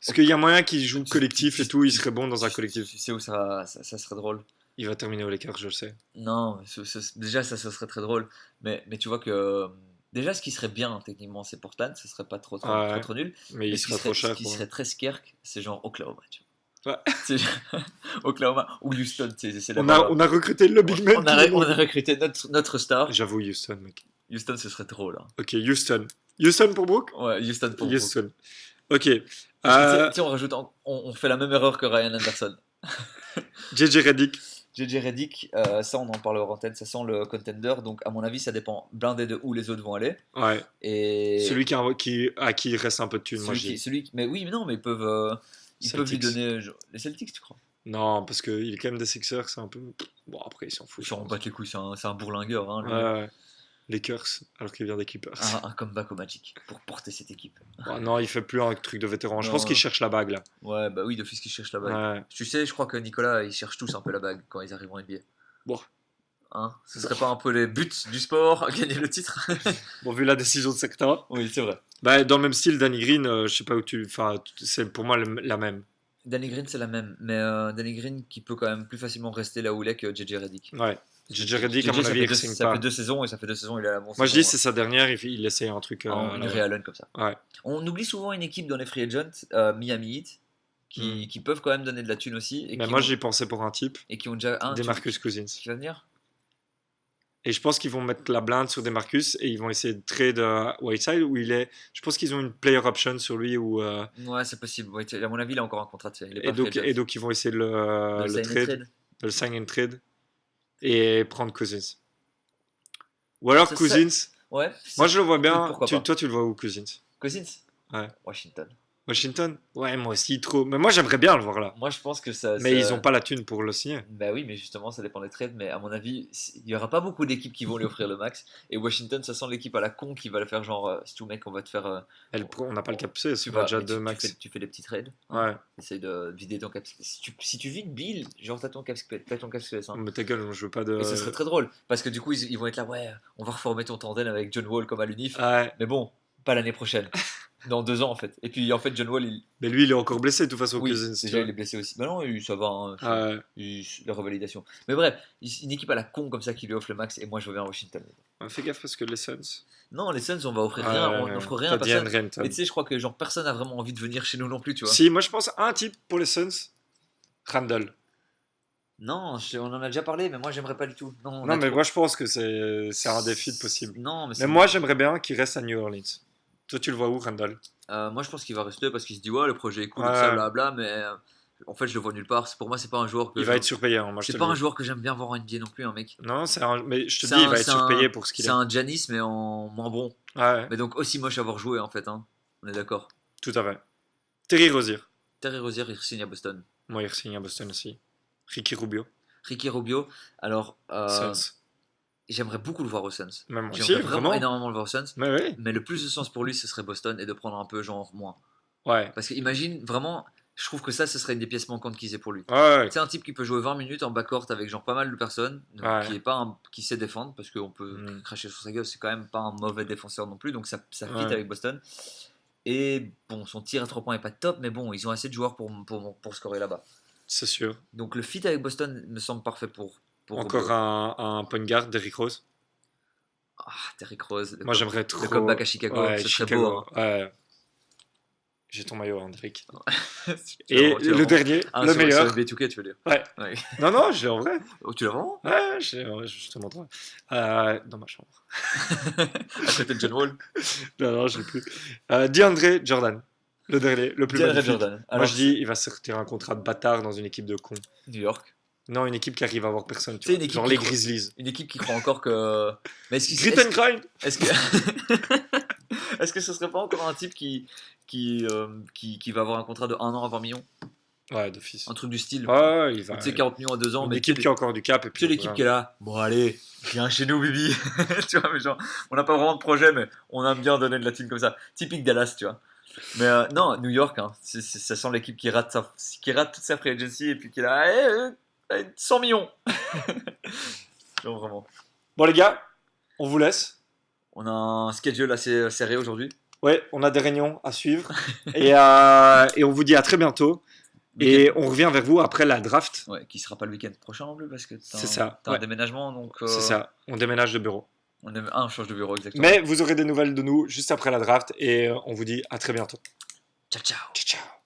Parce qu'il y a moyen qu'il joue Tu, collectif et tout, il serait bon dans un collectif. tu sais où ça serait drôle? Il va terminer aux Lakers, je le sais. Non, déjà ça serait très drôle. Mais tu vois que déjà ce qui serait bien techniquement c'est Portland, ce serait pas Ouais, trop nul. mais Mais il sera trop ce cher qui pour. serait très skerk, c'est genre Oklahoma. Tu Ouais. vois. C'est Oklahoma ou Houston, c'est On a recruté le big man on tout le on monde. a recruté notre star. J'avoue, Houston, mec. Houston, ce serait drôle. Hein. Ok, Houston. Houston pour Brook. Ouais, Houston pour Brook. Houston. Ok. Parce que tu sais, on rajoute, on fait la même erreur que Ryan Anderson. JJ Redick. JJ Redick, ça on en parlera en antenne, ça sent le contender, donc à mon avis ça dépend blindé de où les autres vont aller. Ouais. Et Celui à qui il reste un peu de thunes, moi je dis. mais oui, mais non, mais ils peuvent lui Celtics. donner les Celtics, tu crois? Non, parce qu'il est quand même des Sixers, c'est un peu. Bon, après, il s'en fout. Ils Je s'en pense. battent les couilles, c'est un bourlingueur, hein, Ouais, lui. ouais. Lakers, alors qu'il vient des Clippers. Un comeback au Magic pour porter cette équipe. Oh, non, il fait plus un truc de vétéran. Je Non, pense qu'il cherche la bague là. ouais, bah oui, d'office qu'ils cherchent la bague. Ouais. Tu sais, je crois que Nicolas, ils cherchent tous un peu la bague quand ils arrivent en NBA. Bon. Hein, ce serait pas un peu les buts du sport, gagner le titre? Bon, vu la décision de secteur. Oui, c'est vrai. Bah, dans le même style, Danny Green, je sais pas où tu. Enfin, c'est pour moi la même. Danny Green, c'est la même, mais Danny Green qui peut quand même plus facilement rester là où il est que JJ Redick. Ouais. JJ Redick, à JJ, mon avis, il signe ça fait pas. 2 saisons et ça fait 2 saisons il est à la bonne Moi, je saison, dis, c'est sa dernière, il essaie un truc. une là-bas. Ray Allen comme ça. Ouais. On oublie souvent une équipe dans les free agents, Miami Heat, qui peuvent quand même donner de la thune aussi. Et Mais qui moi, ont, j'y pensais pour un type, et qui ont déjà un Demarcus Cousins. qui va venir. Et je pense qu'ils vont mettre la blinde sur Demarcus et ils vont essayer de trade Whiteside où il est. Je pense qu'ils ont une player option sur lui où, Ouais, c'est possible. Ouais, à mon avis, il a encore un contrat de il est et, pas free agent. donc ils vont essayer de De le sign and trade, trade. de le sign and trade et prendre Cousins. Ou alors Ça Cousins. Ouais. Moi je le vois Écoute, bien. pourquoi pas. Toi tu le vois où Cousins? Cousins. Ouais. Washington. Washington? Ouais, moi aussi trop. Mais moi j'aimerais bien le voir là. Moi, je pense que ça. Mais ils ont pas la thune pour le signer. Bah oui, mais justement, ça dépend des trades. Mais à mon avis, il y aura pas beaucoup d'équipes qui vont lui offrir le max. Et Washington, ça sent l'équipe à la con qui va le faire genre, si tu mec, on va te faire. On n'a pas le cap C, Tu on a vas, déjà mais deux max. tu fais des petits trades. Ouais. Essaye de vider ton cap. Si tu vides Bill, genre t'as ton cap space. Hein. Mais ta gueule, je veux pas de. Et ce serait très drôle. Parce que du coup, ils vont être là, ouais, on va reformer ton tandem avec John Wall comme à l'UNIF. Ouais. Mais bon, pas l'année prochaine. Dans 2 ans en fait. Et puis en fait, John Wall, Mais lui il est encore blessé de toute façon, oui, Cousins. tu déjà vois. il est blessé aussi. Bah non, ça va, hein, Ouais. la revalidation. Mais bref, une équipe à la con comme ça qui lui offre le max, et moi je veux bien Washington. Ouais, fais gaffe parce que les Suns. Non, les Suns, on va offrir rien, on n'offre rien à T'as De'Aaron personne. Renton. Et tu sais, je crois que genre personne n'a vraiment envie de venir chez nous non plus, tu vois. Si, moi je pense à un type pour les Suns, Randall. Non, on en a déjà parlé, mais moi j'aimerais pas du tout. Non, on Non, a mais trop- moi je pense que c'est un défi de possible. Non, mais Mais moi j'aimerais bien qu'il reste à New Orleans. Toi tu le vois où, Randall? moi je pense qu'il va rester parce qu'il se dit, ouais, le projet est cool, Ouais. tout ça, blabla, mais en fait, je le vois nulle part. Pour moi, c'est pas un joueur que. Il va être surpayé, hein, moi je C'est te pas le un dis. joueur que j'aime bien voir en NBA non plus, un mec. Non, mais je te C'est dis, il un- va être c'est surpayé un- pour ce qu'il C'est est. un Giannis, mais en moins bon. Ouais. Mais donc aussi moche à avoir joué en fait. Hein. On est d'accord. Tout à fait. Terry Rozier. Terry Rozier, il signe à Boston. Moi, il signe à Boston aussi. Ricky Rubio. Ricky Rubio, alors Suns. j'aimerais beaucoup le voir aux Suns. Même moi aussi, J'aimerais vraiment vraiment. énormément le voir aux Suns. Mais oui. Mais le plus de sens pour lui, ce serait Boston et de prendre un peu genre moins. Ouais. Parce que imagine vraiment, je trouve que ça, ce serait une des pièces manquantes qu'ils aient pour lui. Ouais. C'est un type qui peut jouer 20 minutes en backcourt avec genre pas mal de personnes, donc Ouais. qui est pas qui sait défendre parce qu'on peut Mm. cracher sur sa gueule, c'est quand même pas un mauvais défenseur non plus, donc ça fit Ouais. avec Boston. Et bon, son tir à 3 points est pas top, mais bon, ils ont assez de joueurs pour scorer là-bas. C'est sûr. Donc le fit avec Boston me semble parfait pour Encore Rubio. un point guard, Derrick Rose. Ah, Derrick Rose, Moi, j'aimerais trop. le comeback à Chicago, Ouais, ce serait Chicago. beau. Hein. Ouais. J'ai ton maillot, hein, Derrick. Tu l'as Et vraiment- tu l'as le vraiment- dernier, Ah, le sur meilleur. B2K, tu veux dire. Ouais. Ouais. Non, je l'ai en vrai. Oh, tu l'as vraiment Ouais, je te montrerai. Dans ma chambre. À côté de John Wall. Non, je l'ai plus. DeAndre Jordan. Le dernier, le plus DeAndre magnifique. Jordan. Moi, Alors, je dis, il va sortir un contrat de bâtard dans une équipe de cons. New York. Non, une équipe qui arrive à avoir personne. Tu C'est vois. une équipe Genre qui les croit- Grizzlies. Une équipe qui croit encore que. Mais Grit and grind. est-ce que... est-ce que ce serait pas encore un type qui va avoir un contrat de 1 an à 20 millions? Ouais, d'office. Un truc du style. Ouais, il va. Tu sais, 40 millions à 2 ans, Une mais équipe qui a encore du cap. Et tu sais, puis, l'équipe qui est là. Bon, allez, viens chez nous, Bibi. Tu vois, mais genre, on n'a pas vraiment de projet, mais on aime bien donner de la thune comme ça. Typique Dallas, tu vois. Mais non, New York, hein, ça sent l'équipe qui rate toute sa free agency et puis qui est là. 100 millions. Non, vraiment. Bon, les gars, on vous laisse. On a un schedule assez serré aujourd'hui. Ouais, on a des réunions à suivre. et on vous dit à très bientôt. Et on revient vers vous après la draft. Ouais, qui sera pas le week-end prochain non plus parce que C'est ça, t'as un ouais. déménagement donc. C'est ça, on déménage de bureau. On change de bureau exactement. Mais vous aurez des nouvelles de nous juste après la draft. Et on vous dit à très bientôt. Ciao ciao. Ciao, ciao.